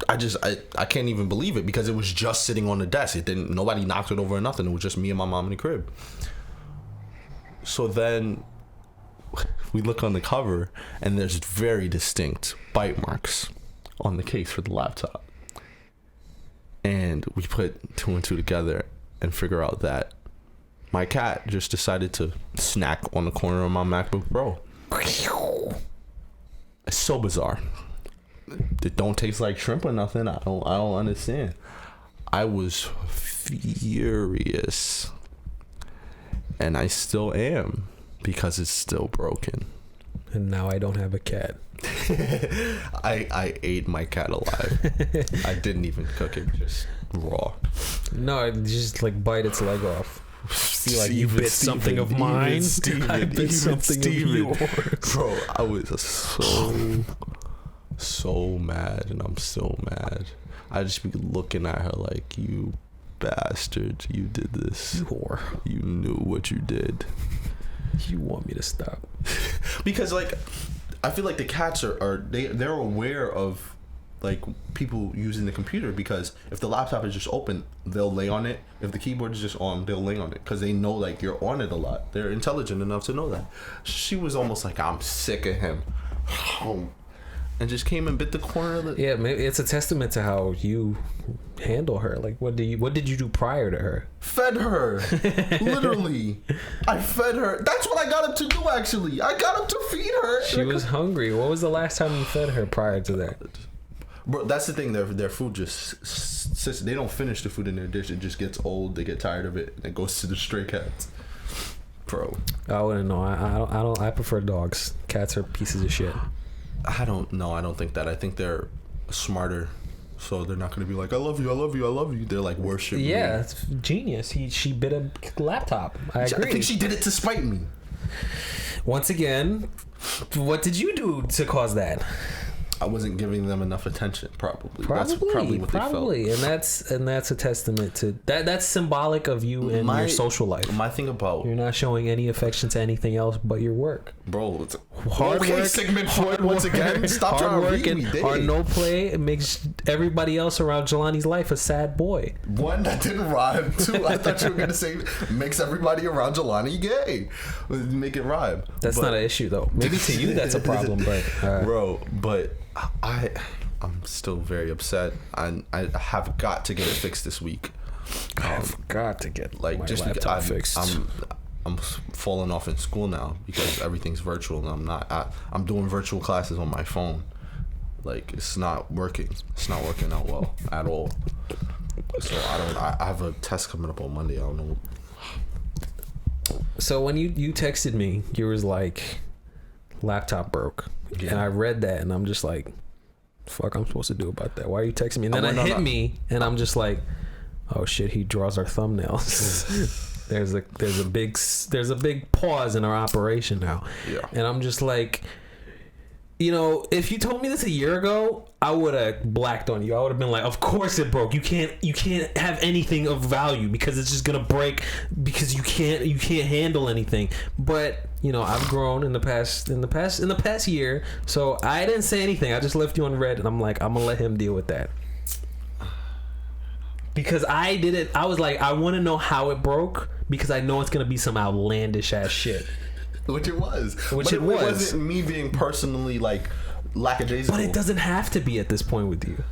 I can't even believe it because it was just sitting on the desk. Nobody knocked it over or nothing. It was just me and my mom in the crib. So then we look on the cover, and there's very distinct bite marks on the case for the laptop. And we put 2 and 2 together and figure out that my cat just decided to snack on the corner of my MacBook Pro. It's so bizarre. It don't taste like shrimp or nothing. I don't understand. I was furious, and I still am because it's still broken. And now I don't have a cat. I ate my cat alive. I didn't even cook it, just raw. No, I just like bite its leg off. See, like you bit Steven, something of mine. I bit something of yours. Bro, I was so mad, and I'm still mad. I just be looking at her like, "You bastard, you did this. You whore. You knew what you did." You want me to stop? Because like I feel like the cats they're aware of like people using the computer, because if the laptop is just open, they'll lay on it. If the keyboard is just on, they'll lay on it because they know like you're on it a lot. They're intelligent enough to know that. She was almost like, "I'm sick of him," and just came and bit the corner of the. Yeah, maybe it's a testament to how you handle her. Like, what did you do prior to her? Fed her. Literally. I fed her. That's what I got him to do, actually. I got him to feed her. She was hungry. What was the last time you fed her prior to that? Bro, that's the thing. Their food just sits. They don't finish the food in their dish. It just gets old. They get tired of it, and it goes to the stray cats. Bro, I wouldn't know. I don't. I prefer dogs. Cats are pieces of shit. I don't know. I don't think that. I think they're smarter, so they're not going to be like, "I love you, I love you, I love you." They're like worship. Yeah, me. it's genius. She bit a laptop. I agree. I think she did it to spite me. Once again, what did you do to cause that? I wasn't giving them enough attention. Probably. That's probably what they felt. And that's a testament to that. That's symbolic of you and your social life. My thing about you're not showing any affection to anything else but your work. Bro, it's hard work. Segment hard once again. Stop trying to read me. Hard no play. It makes everybody else around Jelani's life a sad boy. One, that didn't rhyme. Two, I thought you were gonna say makes everybody around Jelani gay. Make it rhyme. That's not an issue though. Maybe to you that's a problem, but bro. But I'm still very upset. I have got to get it fixed this week. I've got to get like my just laptop because fixed. I'm falling off in school now because everything's virtual and I'm not. I'm doing virtual classes on my phone. Like it's not working. It's not working out well at all. So I have a test coming up on Monday. I don't know. So when you texted me, you was like, laptop broke. Yeah. And I read that and I'm just like, fuck, I'm supposed to do about that. Why are you texting me? And then it hit me and I'm just like, oh shit, he draws our thumbnails. there's a big pause in our operation now. Yeah. And I'm just like, You know, if you told me this a year ago, I would have blacked on you. I would have been like, "Of course it broke. You can't have anything of value because it's just gonna break because you can't handle anything." But you know, I've grown in the past year, so I didn't say anything. I just left you on red, and I'm like, I'm gonna let him deal with that because I did it. I was like, I want to know how it broke because I know it's gonna be some outlandish ass shit. Which it was. It wasn't me being personally like lackadaisical. But it doesn't have to be at this point with you.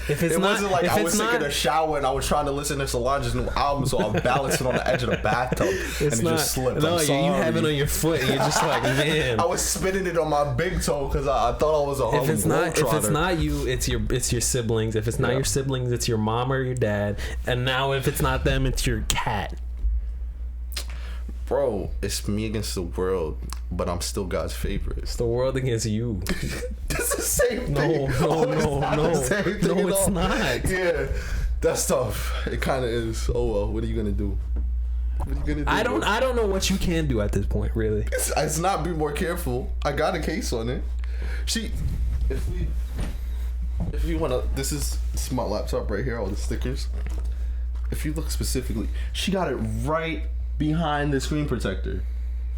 If it's it not, wasn't like if I was it's taking not, a shower and I was trying to listen to Solange's new album, so I'm balancing on the edge of the bathtub and it just slipped. No, I'm you have it on your foot and you're just like, man. I was spinning it on my big toe because I thought I was a Harlem Globetrotter. If it's not you, it's your siblings. If it's not your siblings, it's your mom or your dad. And now if it's not them, it's your cat. Bro, it's me against the world, but I'm still God's favorite. It's the world against you. That's the same thing. No, it's not. Yeah, that's tough. It kind of is. Oh well, what are you gonna do? What are you gonna do? I don't know what you can do at this point, really. It's not be more careful. I got a case on it. If you wanna, this is my laptop right here. All the stickers. If you look specifically, she got it right behind the screen protector.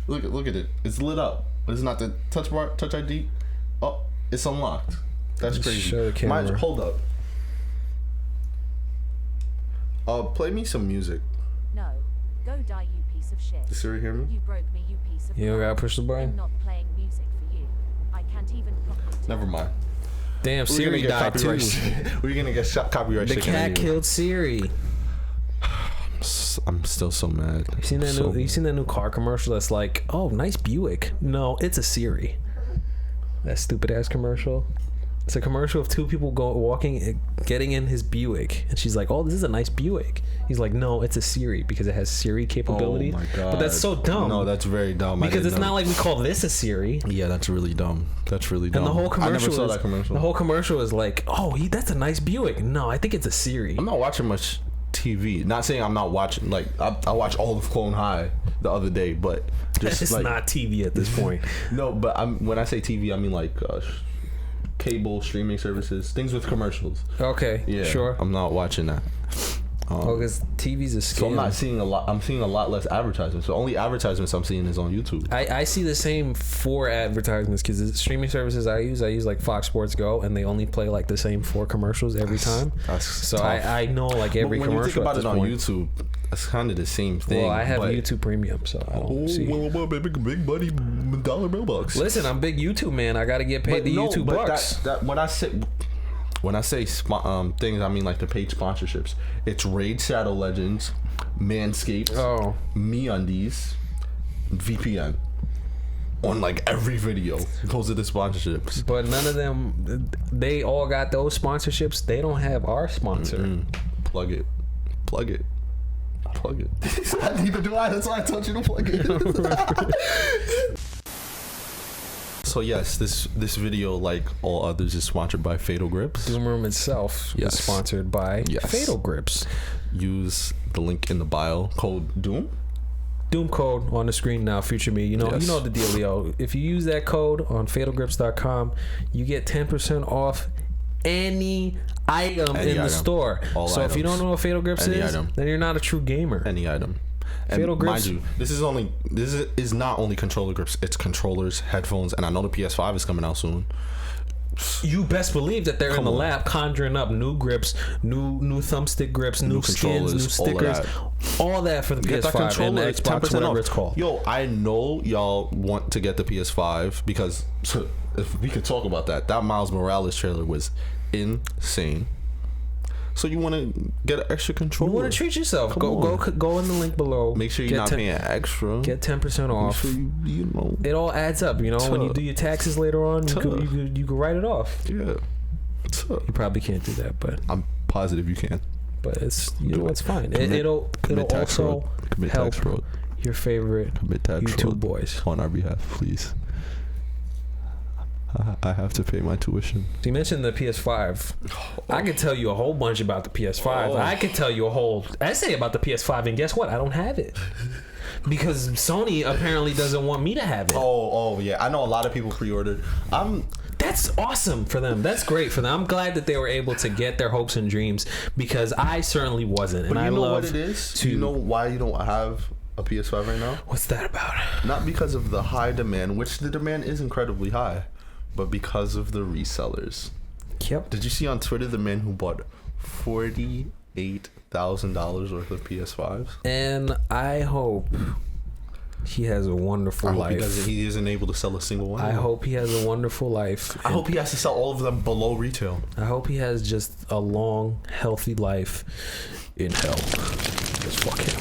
Look at it. It's lit up. But it's not the touch ID. Oh, it's unlocked. That's crazy. Show the camera. Hold up. Play me some music. No. Go die, you piece of shit. Does Siri hear me? You broke me, you piece of You don't gotta push the I'm button. not playing music for you. I can't even properly tell. Never mind. Damn, Siri died too. We're gonna get copyright. The cat killed Siri. I'm still so mad. You seen that new car commercial that's like, oh, nice Buick? No, it's a Siri. That stupid ass commercial. It's a commercial of two people getting in his Buick, and she's like, oh, this is a nice Buick. He's like, no, it's a Siri because it has Siri capability. Oh my god! But that's so dumb. No, that's very dumb. Because it's not like we call this a Siri. Yeah, that's really dumb. That's really dumb. And the whole commercial I never saw that commercial. The whole commercial is like, oh, that's a nice Buick. No, I think it's a Siri. I'm not watching much TV. Not saying I'm not watching. Like I watched all of Clone High the other day, but just it's like, not TV at this point. No, but when I say TV, I mean like cable streaming services, things with commercials. Okay, Yeah, sure. I'm not watching that. Because TV's a scam. So I'm not seeing a lot. I'm seeing a lot less advertisements. The only advertisements I'm seeing is on YouTube. I see the same 4 advertisements because the streaming services I use like Fox Sports Go, and they only play like the same 4 commercials every time. So I know like every when commercial. When you think about it on point. YouTube, it's kind of the same thing. Well, I have YouTube Premium, so I don't see. Well, big money, dollar Robux. Listen, I'm big YouTube man. I got to get paid YouTube bucks. That when I say things, I mean like the paid sponsorships. It's Raid Shadow Legends, Manscaped, MeUndies, VPN. On like every video, those are the sponsorships. But none of them, they all got those sponsorships. They don't have our sponsor. Plug it. I need to do that. That's why I told you to plug it. So yes, this video, like all others, is sponsored by Fatal Grips. DOOMROOM itself is sponsored by Fatal Grips. Use the link in the bio, code DOOM. Doom code on the screen now, future me. You know the dealio. If you use that code on fatalgrips.com, you get 10% off any item in the store. All so items. If you don't know what Fatal Grips is, item. then you're not a true gamer. Any item. And Fatal Grips. mind you, this is not only controller grips, it's controllers, headphones, and I know the PS5 is coming out soon. You best believe that they're in the lab conjuring up new grips, new thumbstick grips, new skins, new stickers, all that for the Get PS5 that controller, and Xbox, whatever it's called. Yo, I know y'all want to get the PS5 because if we could talk about that Miles Morales trailer was insane. So you want to get an extra controller? You want to treat yourself? Go in the link below. Make sure you're not paying extra. Get 10% off. Make sure you know. It all adds up. You know, when you do your taxes later on, you can write it off. Yeah. You probably can't do that, but I'm positive you can. But it's it's fine. It'll also help your favorite YouTube boys on our behalf, please. I have to pay my tuition. So you mentioned the PS5. I could tell you a whole bunch about the PS5. I could tell you a whole essay about the PS5, and guess what? I don't have it because Sony apparently doesn't want me to have it. Oh yeah. I know a lot of people pre-ordered. That's awesome for them. That's great for them. I'm glad that they were able to get their hopes and dreams, because I certainly wasn't. But and you I know love what it is? to. You know why you don't have a PS5 right now? What's that about? Not because of the high demand, which the demand is incredibly high, but because of the resellers. Yep. Did you see on Twitter the man who bought $48,000 worth of PS5s? And I hope he has a wonderful life. Because he isn't able to sell a single one. I hope he has a wonderful life. I hope he has to sell all of them below retail. I hope he has just a long, healthy life in hell. Just fuck him.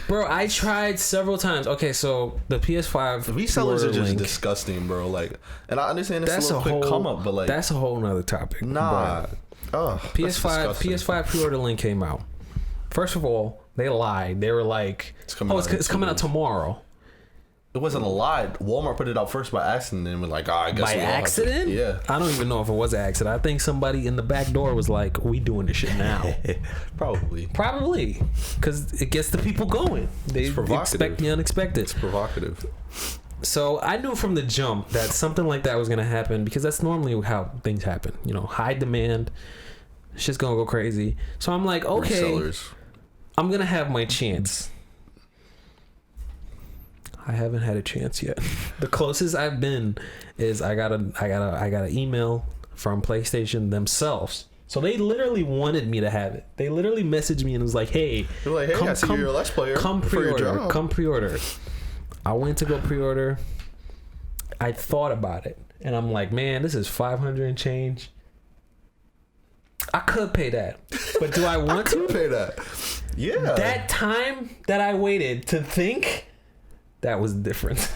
Bro, I tried several times. Okay, so the PS5 Resellers are just link, disgusting, bro. Like, and I understand it's that's a little quick come up, but like, that's a whole nother topic. nah. But PS5 pre-order link came out. First of all, they lied. They were like, it's coming out tomorrow. It wasn't a lie. Walmart put it out first by accident, and we're like, I guess by accident. Yeah, I don't even know if it was an accident. I think somebody in the back door was like, "We doing this shit now." Probably, because it gets the people going. They expect the unexpected. It's provocative. So I knew from the jump that something like that was gonna happen, because that's normally how things happen. You know, high demand, shit's gonna go crazy. So I'm like, okay, resellers. I'm gonna have my chance. I haven't had a chance yet. The closest I've been is I got an email from PlayStation themselves. So they literally wanted me to have it. They literally messaged me and was like, "Hey, they're like, hey, I see you're a Let's Player. Come pre-order. Come pre-order." I went to go pre-order. I thought about it, and I'm like, "Man, this is $500 and change. I could pay that, but do I want to pay that?" Yeah. That time that I waited to think. That was different.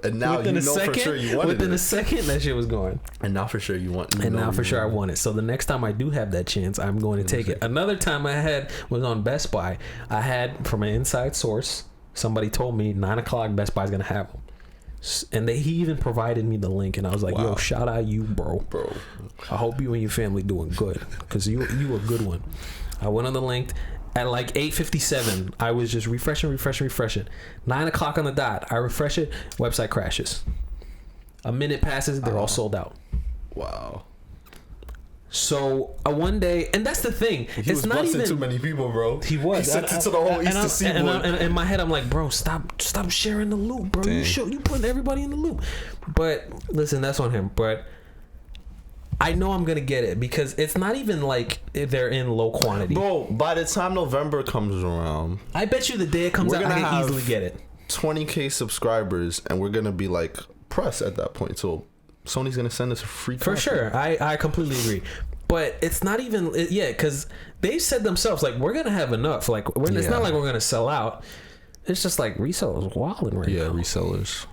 And now you know for sure you wanted it. Within a second, that shit was going. And now for sure you want it. And now for sure I want it. So the next time I do have that chance, I'm going to take it. Another time I had was on Best Buy. I had, from an inside source, somebody told me 9 o'clock Best Buy's going to have them. And he even provided me the link. And I was like, wow. Yo, shout out you, bro. I hope you and your family doing good. Because you a good one. I went on the link. At like 8:57, I was just refreshing. 9 o'clock on the dot, I refresh it, website crashes. A minute passes, they're all sold out. Wow. So one day, and that's the thing. It's not even too many people, bro. He was. He sent it to the whole Eastern Seaboard. And in my head, I'm like, bro, stop sharing the loop, bro. Dang. You putting everybody in the loop. But listen, that's on him. But I know I'm gonna get it, because it's not even like they're in low quantity. Bro, by the time November comes around, I bet you the day it comes out, I can easily get it. 20K subscribers, and we're gonna be like press at that point. So Sony's gonna send us a free copy. For sure. I completely agree. But it's not even because they said themselves, like, we're gonna have enough. Like, it's not like we're gonna sell out. It's just like resellers wilding right now. Yeah, resellers.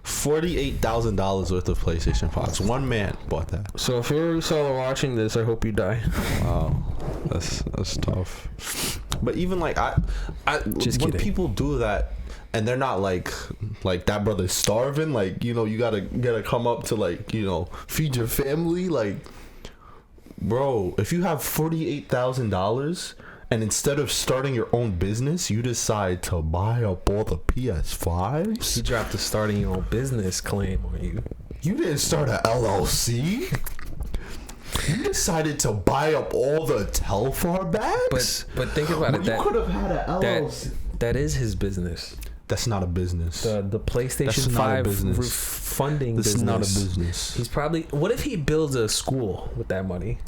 $48,000 worth of PlayStation 5s. One man bought that. So if you're a reseller watching this, I hope you die. Wow, that's tough. But even like I just when kidding. people do that and they're not like that brother's starving, like, you know, you gotta come up to, like, you know, feed your family. Like, bro, if you have $48,000. And instead of starting your own business, you decide to buy up all the PS5s? He dropped the starting your own business claim on you. You didn't start a LLC? You decided to buy up all the Telfar bags? But think about it. You could have had an LLC. That is his business. That's not a business. The PlayStation 5 funding business. This is not a business. He's probably... What if he builds a school with that money?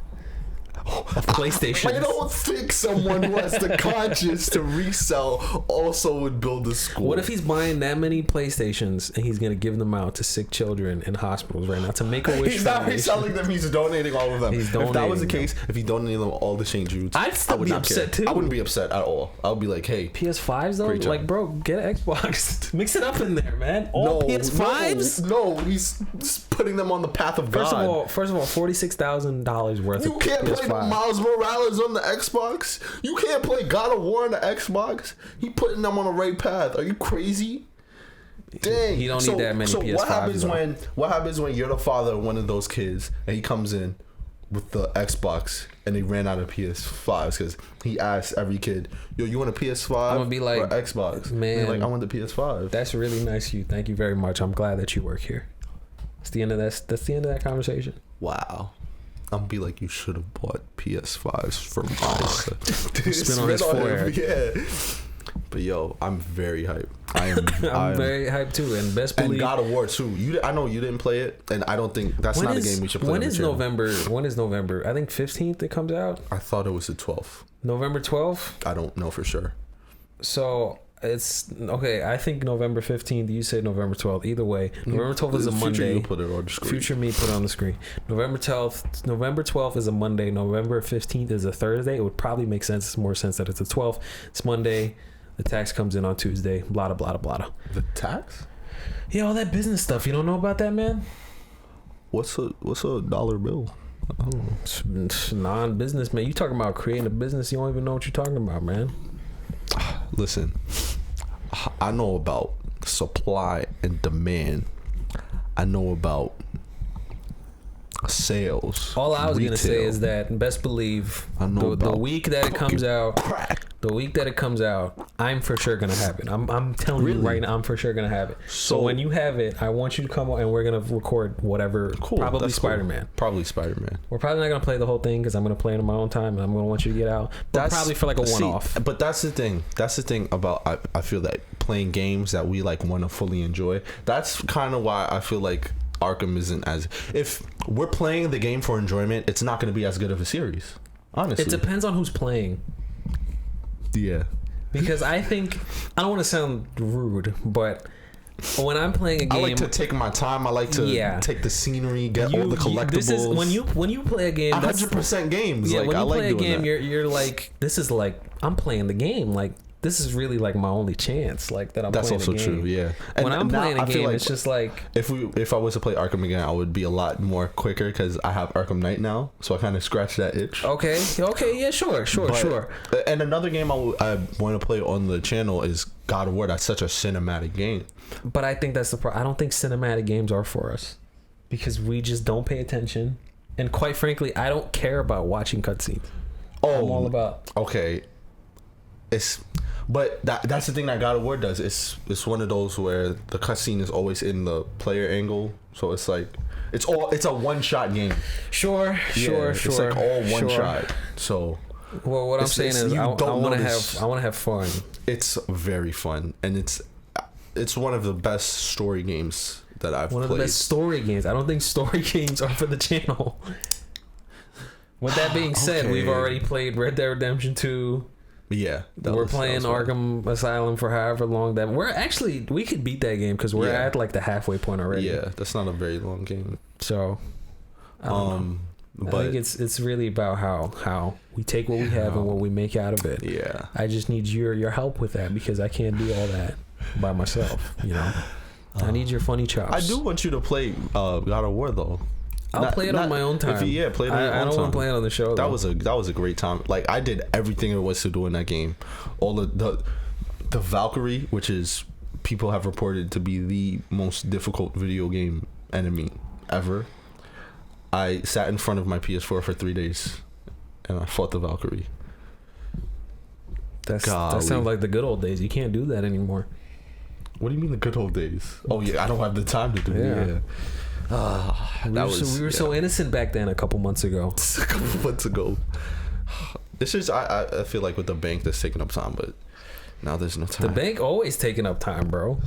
Of PlayStation. I don't think someone who has the conscience to resell also would build a school. What if he's buying that many PlayStations and he's gonna give them out to sick children in hospitals right now to make a wish? He's not reselling them. He's donating all of them. If that was the case, if he donated them all to St. Jude's, I'd still be upset too. I wouldn't be upset at all. I would be like, hey, PS5s though, like, bro, get an Xbox. Mix it up in there, man. All PS5s. No, he's putting them on the path of God. First of all, $46,000 worth. You can't play Miles Morales on the Xbox. You can't play God of War on the Xbox. He putting them on the right path. Are you crazy? Dang. He don't need that many PS5s. What happens when you're the father of one of those kids and he comes in with the Xbox, and they ran out of PS5s because he asked every kid, "Yo, you want a PS5 I'm gonna be like, or Xbox?" Man, they're like, "I want the PS5." That's really nice of you. Thank you very much. I'm glad that you work here. That's the end of that. That's the end of that conversation. Wow. I'm gonna be like, you should have bought PS5s for my Spin on his forehead. Yeah. But yo, I'm very hyped. I'm very hyped too, and best believe. And God of War too. I know you didn't play it, and I don't think that's not a game we should play. When is November? When is November? I think 15th it comes out. I thought it was the 12th. November 12th. I don't know for sure. So it's okay. I think November 15th. You say November 12th. Either way, November 12th is a Monday. Put it on the screen. Future me put it on the screen. November 12th. November 12th is a Monday. November 15th is a Thursday. It would probably make sense. It's more sense that it's a 12th. It's Monday. The tax comes in on Tuesday. Blah blah blah blah. The tax? Yeah, all that business stuff. You don't know about that, man? What's a dollar bill? It's non-business, man. You talking about creating a business? You don't even know what you're talking about, man. Listen, I know about supply and demand. I know about sales. All I was retail. gonna say is that best believe I know the week that it comes out, crack. the week that it comes out, I'm for sure gonna have it. I'm telling you right now, I'm for sure gonna have it. So when you have it, I want you to come on and we're gonna record whatever. Cool. Probably Spider-Man. Cool. Probably Spider-Man. We're probably not gonna play the whole thing because I'm gonna play it on my own time and I'm gonna want you to get out. But That's probably for like a one-off. But that's the thing. That's the thing about I feel that playing games that we like want to fully enjoy. That's kind of why I feel like Arkham isn't as, if we're playing the game for enjoyment, it's not going to be as good of a series. Honestly, It depends on who's playing. Yeah. Because I think, I don't want to sound rude, but when I'm playing a game, I like to take my time. I like to take the scenery, get all the collectibles. This is when you play a game. 100% games. Yeah, like, when you I like play a game, that. you're like, this is like, I'm playing the game. Like, this is really like my only chance. Like that I'm. That's playing also a game. true. Yeah. When I'm playing a game, like it's just like, if I was to play Arkham again, I would be a lot more quicker because I have Arkham Knight now, so I kind of scratch that itch. okay, yeah, sure. And another game I want to play on the channel is God of War. That's such a cinematic game. But I think that's the problem. I don't think cinematic games are for us because we just don't pay attention, and quite frankly, I don't care about watching cutscenes. I'm all about. Okay. But that's the thing that God of War does. It's one of those where the cutscene is always in the player angle, so it's like it's a one shot game. Sure. It's like all one shot. So well, what I'm saying is I want to have fun. It's very fun, and it's one of the best story games that I've played. One of the best story games. I don't think story games are for the channel. With that being said, we've already played Red Dead Redemption 2. Yeah, we're playing Arkham Asylum for however long that we could beat that game because we're at like the halfway point already. Yeah, that's not a very long game. So, I don't know. But I think it's really about how we take what we have and what we make out of it. Yeah, I just need your help with that because I can't do all that by myself. You know, I need your funny chops. I do want you to play God of War though. I'll play it on my own time. Play it on your own time. I don't want to play it on the show. That was a great time. Like I did everything there was to do in that game. All the Valkyrie, which is people have reported to be the most difficult video game enemy ever. I sat in front of my PS4 for 3 days, and I fought the Valkyrie. That sounds like the good old days. You can't do that anymore. What do you mean the good old days? Oh yeah, I don't have the time to do it. Yeah. We were so innocent back then. A couple months ago. It's just I feel like with the bank that's taking up time, but now there's no time. The bank always taking up time, bro.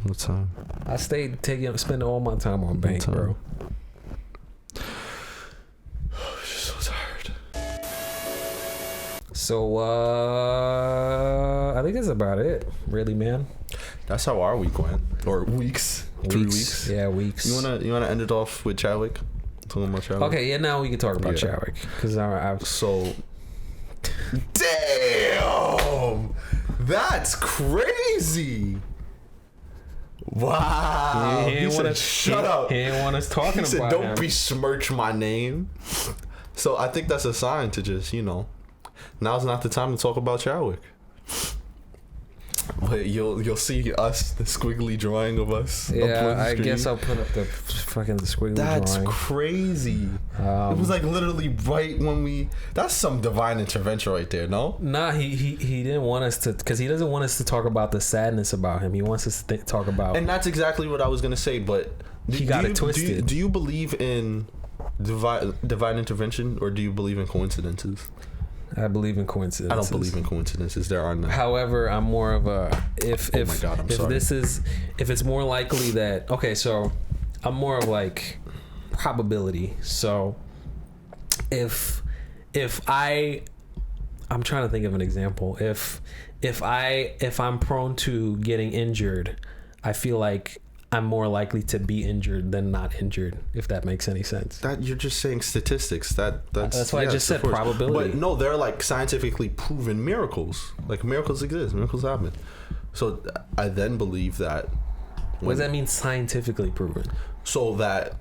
No time. I spending all my time on bank, bro. Just so tired. So I think that's about it, really, man. That's how our week went, or weeks. 3 weeks. Yeah, weeks. You wanna end it off with Chadwick? Talking about Chadwick. Okay, yeah. Now we can talk about Chadwick because damn, that's crazy. Wow. He said, shut up. He didn't want us talking about him. He said, don't him. besmirch my name. So I think that's a sign to just, now's not the time to talk about Chadwick. But you'll see us, the squiggly drawing of us. up on Yeah, the I screen. guess I'll put up the fucking squiggly That's drawing. crazy. It was like literally right when we. That's some divine intervention right there. No. Nah, he didn't want us to, because he doesn't want us to talk about the sadness about him. He wants us to talk about. And that's exactly what I was gonna say. But He got it twisted. Do you believe in divine intervention, or do you believe in coincidences? I believe in coincidences. I don't believe in coincidences. There are none. However, I'm more of a if Oh my God, I'm sorry. if it's more likely that, okay, so I'm more of like probability. So if I'm trying to think of an example. If I'm prone to getting injured, I feel like I'm more likely to be injured than not injured, if that makes any sense. That you're just saying statistics. That's why I just said of course. probability. But no, they're like scientifically proven miracles. Like miracles exist. Miracles happen. So I then believe that. What does that mean, scientifically proven? So that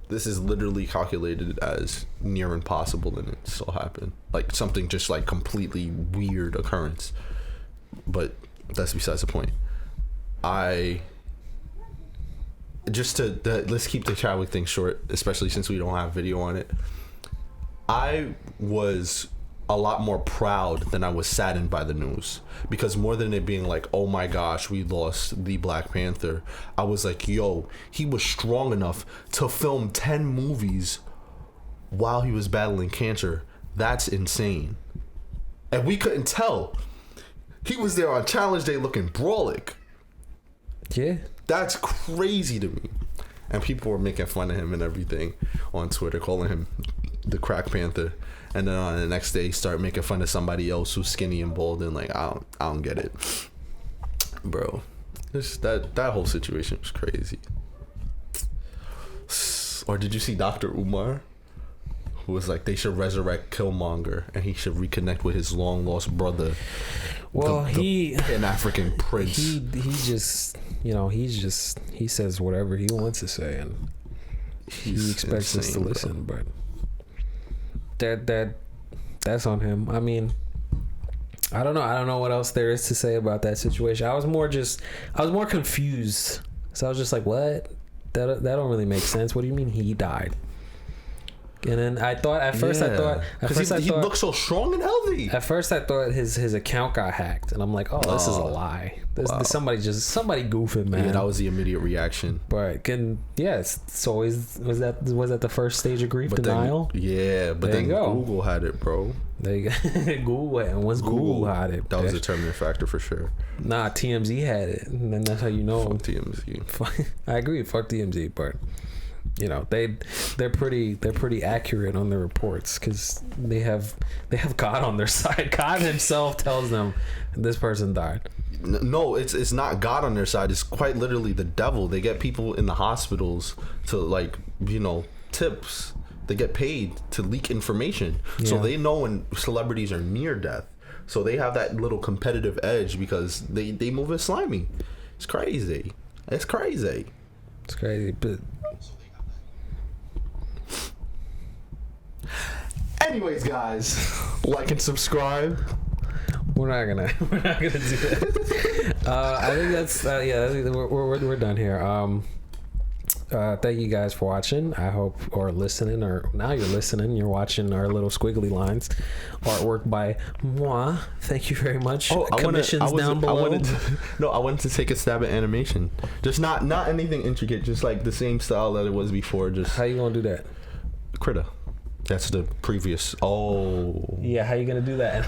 this is literally calculated as near impossible, and it still happened. Like something just like completely weird occurrence. But that's besides the point. Let's keep the Chadwick thing short, especially since we don't have video on it. I was a lot more proud than I was saddened by the news, because more than it being like, oh my gosh, we lost the Black Panther, I was like, yo, he was strong enough to film 10 movies while he was battling cancer. That's insane. And we couldn't tell. He was there on Challenge Day looking brolic. Yeah. That's crazy to me. And people were making fun of him and everything on Twitter, calling him the Crack Panther. And then on the next day, start making fun of somebody else who's skinny and bald, and like, I don't get it, bro. That whole situation was crazy. Or did you see Dr. Umar, who was like, they should resurrect Killmonger and he should reconnect with his long lost brother? Well, an African prince. He just, he says whatever he wants to say, and he expects us to listen. But that's on him. I mean, I don't know what else there is to say about that situation. I was more confused. So I was just like, what? That don't really make sense. What do you mean he died? And then I thought at first he looked so strong and healthy. At first I thought his account got hacked, and I'm like, oh, this is a lie. Somebody goofing, man. Yeah, that was the immediate reaction. But it's always was that the first stage of grief, denial? Then Google had it, bro. Google had it. Once Google had it, that was a determining factor for sure. Nah, TMZ had it, and then that's how you know. Fuck TMZ. I agree. Fuck TMZ, but they're pretty accurate on their reports, because they have God on their side. God himself tells them this person died. No, it's not God on their side. It's quite literally the devil. They get people in the hospitals to tips. They get paid to leak information, so they know when celebrities are near death. So they have that little competitive edge because they move it slimy. It's crazy. But anyways, guys, like and subscribe. We're not gonna do that. I think that's we're done here. Thank you guys for watching. I hope, or listening, or now you're listening. You're watching our little squiggly lines, artwork by moi. Thank you very much. Commissions down below. I wanted to take a stab at animation. Just not anything intricate. Just like the same style that it was before. Just how you gonna do that? Critter. That's the previous. Oh. Yeah, how you gonna do that?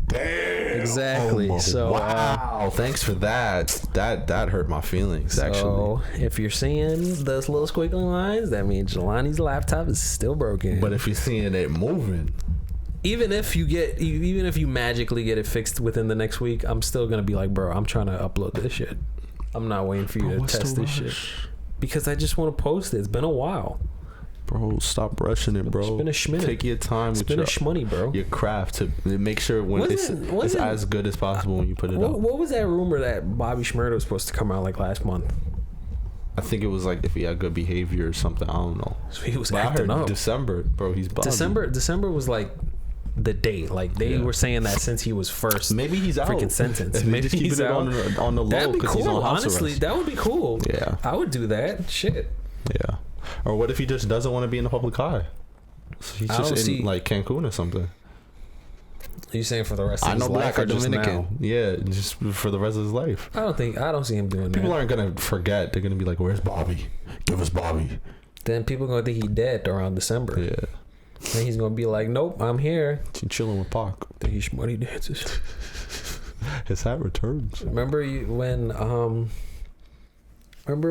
Damn. Exactly. Wow. Thanks for that. That hurt my feelings, actually. So if you're seeing those little squiggly lines, that means Jelani's laptop is still broken. But if you're seeing it moving, even if you magically get it fixed within the next week, I'm still gonna be like, bro, I'm trying to upload this shit. I'm not waiting for you to test this shit, because I just want to post it. It's been a while. Bro, stop rushing it, bro. It's been a schminute. Take your time with a shmoney, bro. Your craft to make sure when it's as good as possible when you put it up. What was that rumor that Bobby Shmurda was supposed to come out like last month? I think it was like if he had good behavior or something. I don't know. So he was acting up. December, bro. He's bugging. December was like the date. Like they were saying that since he was first. Maybe he's out. Freaking sentenced. Maybe he's keeping it on the low. That'd be because cool. he's on house Honestly, arrest. that would be cool. Yeah. I would do that. Shit. Yeah. Or what if he just doesn't want to be in the public eye? So he's just in like Cancun or something. Are you saying for the rest of his life? Black or just Dominican. now? Yeah, just for the rest of his life. I don't see him doing that. People aren't gonna forget. They're gonna be like, "Where's Bobby? Give us Bobby." Then people gonna think he dead around December. Yeah. Then he's gonna be like, "Nope, I'm here." He's chilling with Pac. Then he money dances. His hat returns. Remember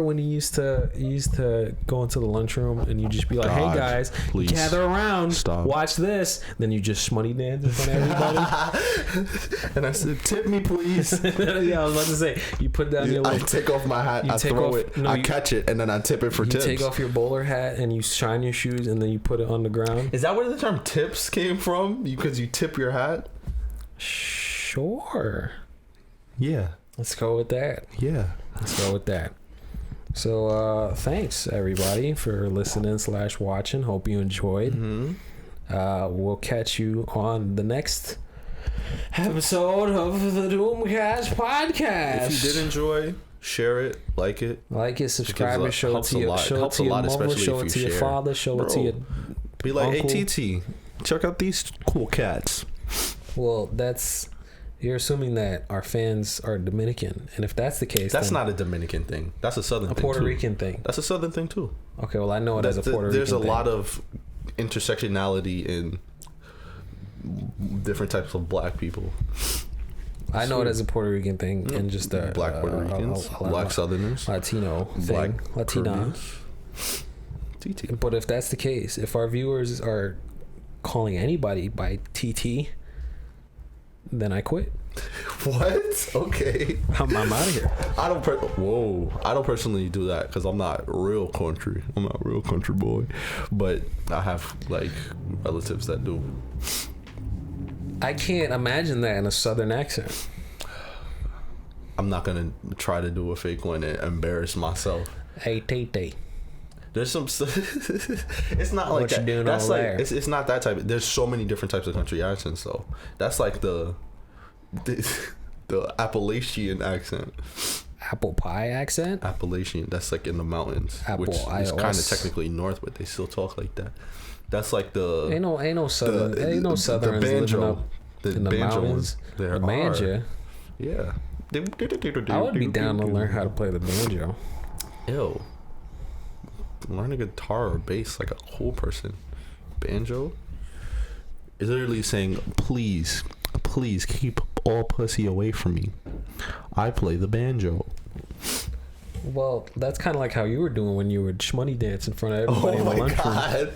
when he used to go into the lunchroom and you just be like, "Hey guys, please. gather around, Stop. Watch this." Then you just shmoney dance in front of everybody. And I said, "Tip me, please." Yeah, I was about to say, you put down your I little, take off my hat, I throw it, I catch it, and then I tip it for tips. You take off your bowler hat and you shine your shoes and then you put it on the ground. Is that where the term tips came from? Because you tip your hat? Sure. Yeah. Let's go with that. Yeah. Let's go with that. So thanks everybody for listening / watching. Hope you enjoyed. We'll catch you on the next episode of the DOOMCAST podcast. If you did enjoy, share it, like it, subscribe it, show it to your mother, show it to your father, show it to your be like, uncle. "Hey TT, check out these cool cats." Well, you're assuming that our fans are Dominican, and if that's the case, that's not a Dominican thing. That's a Southern thing. Puerto too. Rican thing. That's a Southern thing too. Okay, well I know it as a Puerto Rican. There's a thing. lot of intersectionality in different types of black people. I know it as a Puerto Rican thing, and just black Puerto Ricans, black Southerners, Latino thing, Latina. TT. But if that's the case, if our viewers are calling anybody by TT, then I quit. What? Okay. I'm out of here. I don't personally do that because I'm not real country. I'm not a real country boy, but I have like relatives that do. I can't imagine that in a Southern accent. I'm not gonna try to do a fake one and embarrass myself. Hey, TT. There's some. It's not like what that. You doing That's over like there? it's not that type. There's so many different types of country accents though. That's like the Appalachian accent. Apple pie accent. Appalachian. That's like in the mountains, which is kind of technically north, but they still talk like that. That's like the ain't no southern. Ain't no Southerners living up in the mountains. The banjo. Yeah. I would be down to learn how to play the banjo. Ew. Learn a guitar or bass like a cool person. Banjo is literally saying, please keep all pussy away from me. I play the banjo. Well, that's kind of like how you were doing when you were shmoney dance in front of everybody in the lunchroom.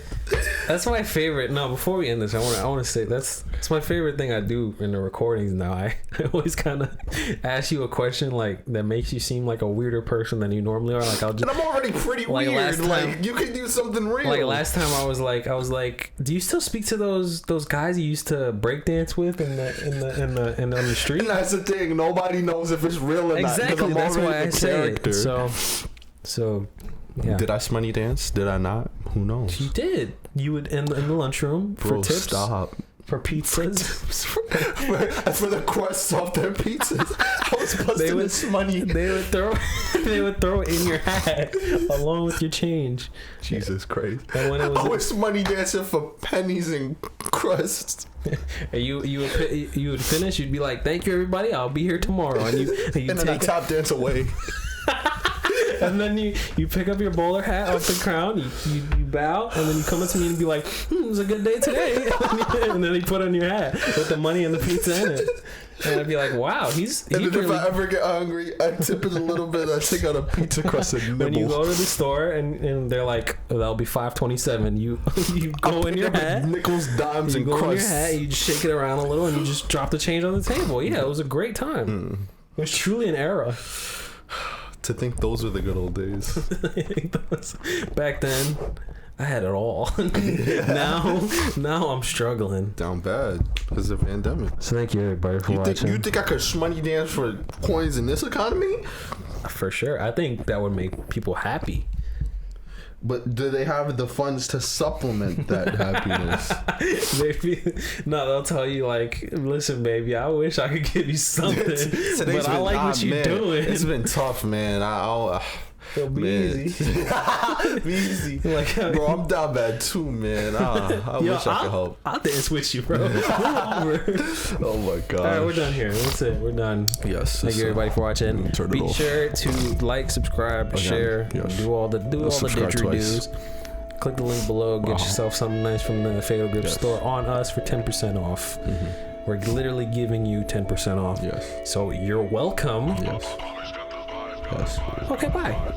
That's my favorite. No, before we end this, I want to say it's my favorite thing I do in the recordings now. I always kind of ask you a question like that makes you seem like a weirder person than you normally are. Like and I'm already pretty weird. Like you could do something real. Like last time I was like, do you still speak to those guys you used to break dance with on the street? And that's the thing. Nobody knows if it's real or not. Exactly. That's why I say it. So. Yeah. Did I shmoney dance? Did I not? Who knows? You did. You would in the lunchroom for tips. Stop. For pizzas. for the crusts off their pizzas. I was busting this money. They would throw it in your hat along with your change. Jesus Christ. And when it was money dancing for pennies and crusts. And you would finish. You'd be like, "Thank you, everybody. I'll be here tomorrow." And you and then I tap dance away. And then you pick up your bowler hat off the ground, you bow, and then you come up to me and be like, it was a good day today. And then you put on your hat with the money and the pizza in it. And I'd be like, wow, if I ever get hungry, I tip it a little bit. I take out a pizza crust and nibble. When you go to the store and they're like, oh, that'll be $5.27. You go in your hat, nickels, dimes, and crusts. You go in your hat, you just shake it around a little, and you just drop the change on the table. Yeah, it was a great time. It was truly an era. To think those were the good old days. Back then, I had it all. Now I'm struggling. Down bad because of the pandemic. So thank you everybody for watching. You think I could shmoney dance for coins in this economy? For sure. I think that would make people happy. But do they have the funds to supplement that happiness? Maybe no, they'll tell you like, listen, baby, I wish I could give you something, but I like what you're doing. It's been tough, man. It'll be easy. Be easy. Like, bro, I'm down bad too, man. I wish I could help. I'll dance with you, bro. Move over. Oh my god. All right, we're done here. That's it. We're done. Yes. Thank you everybody for watching. Be off. sure to like, subscribe, Again, share, yes. do all the Subscribe didgeridoos. Click the link below. Get Wow. yourself something nice from the Fatal Grip store on us for 10% off. We're literally giving you 10% off. Yes. So you're welcome. Yes. Yes. Okay, bye.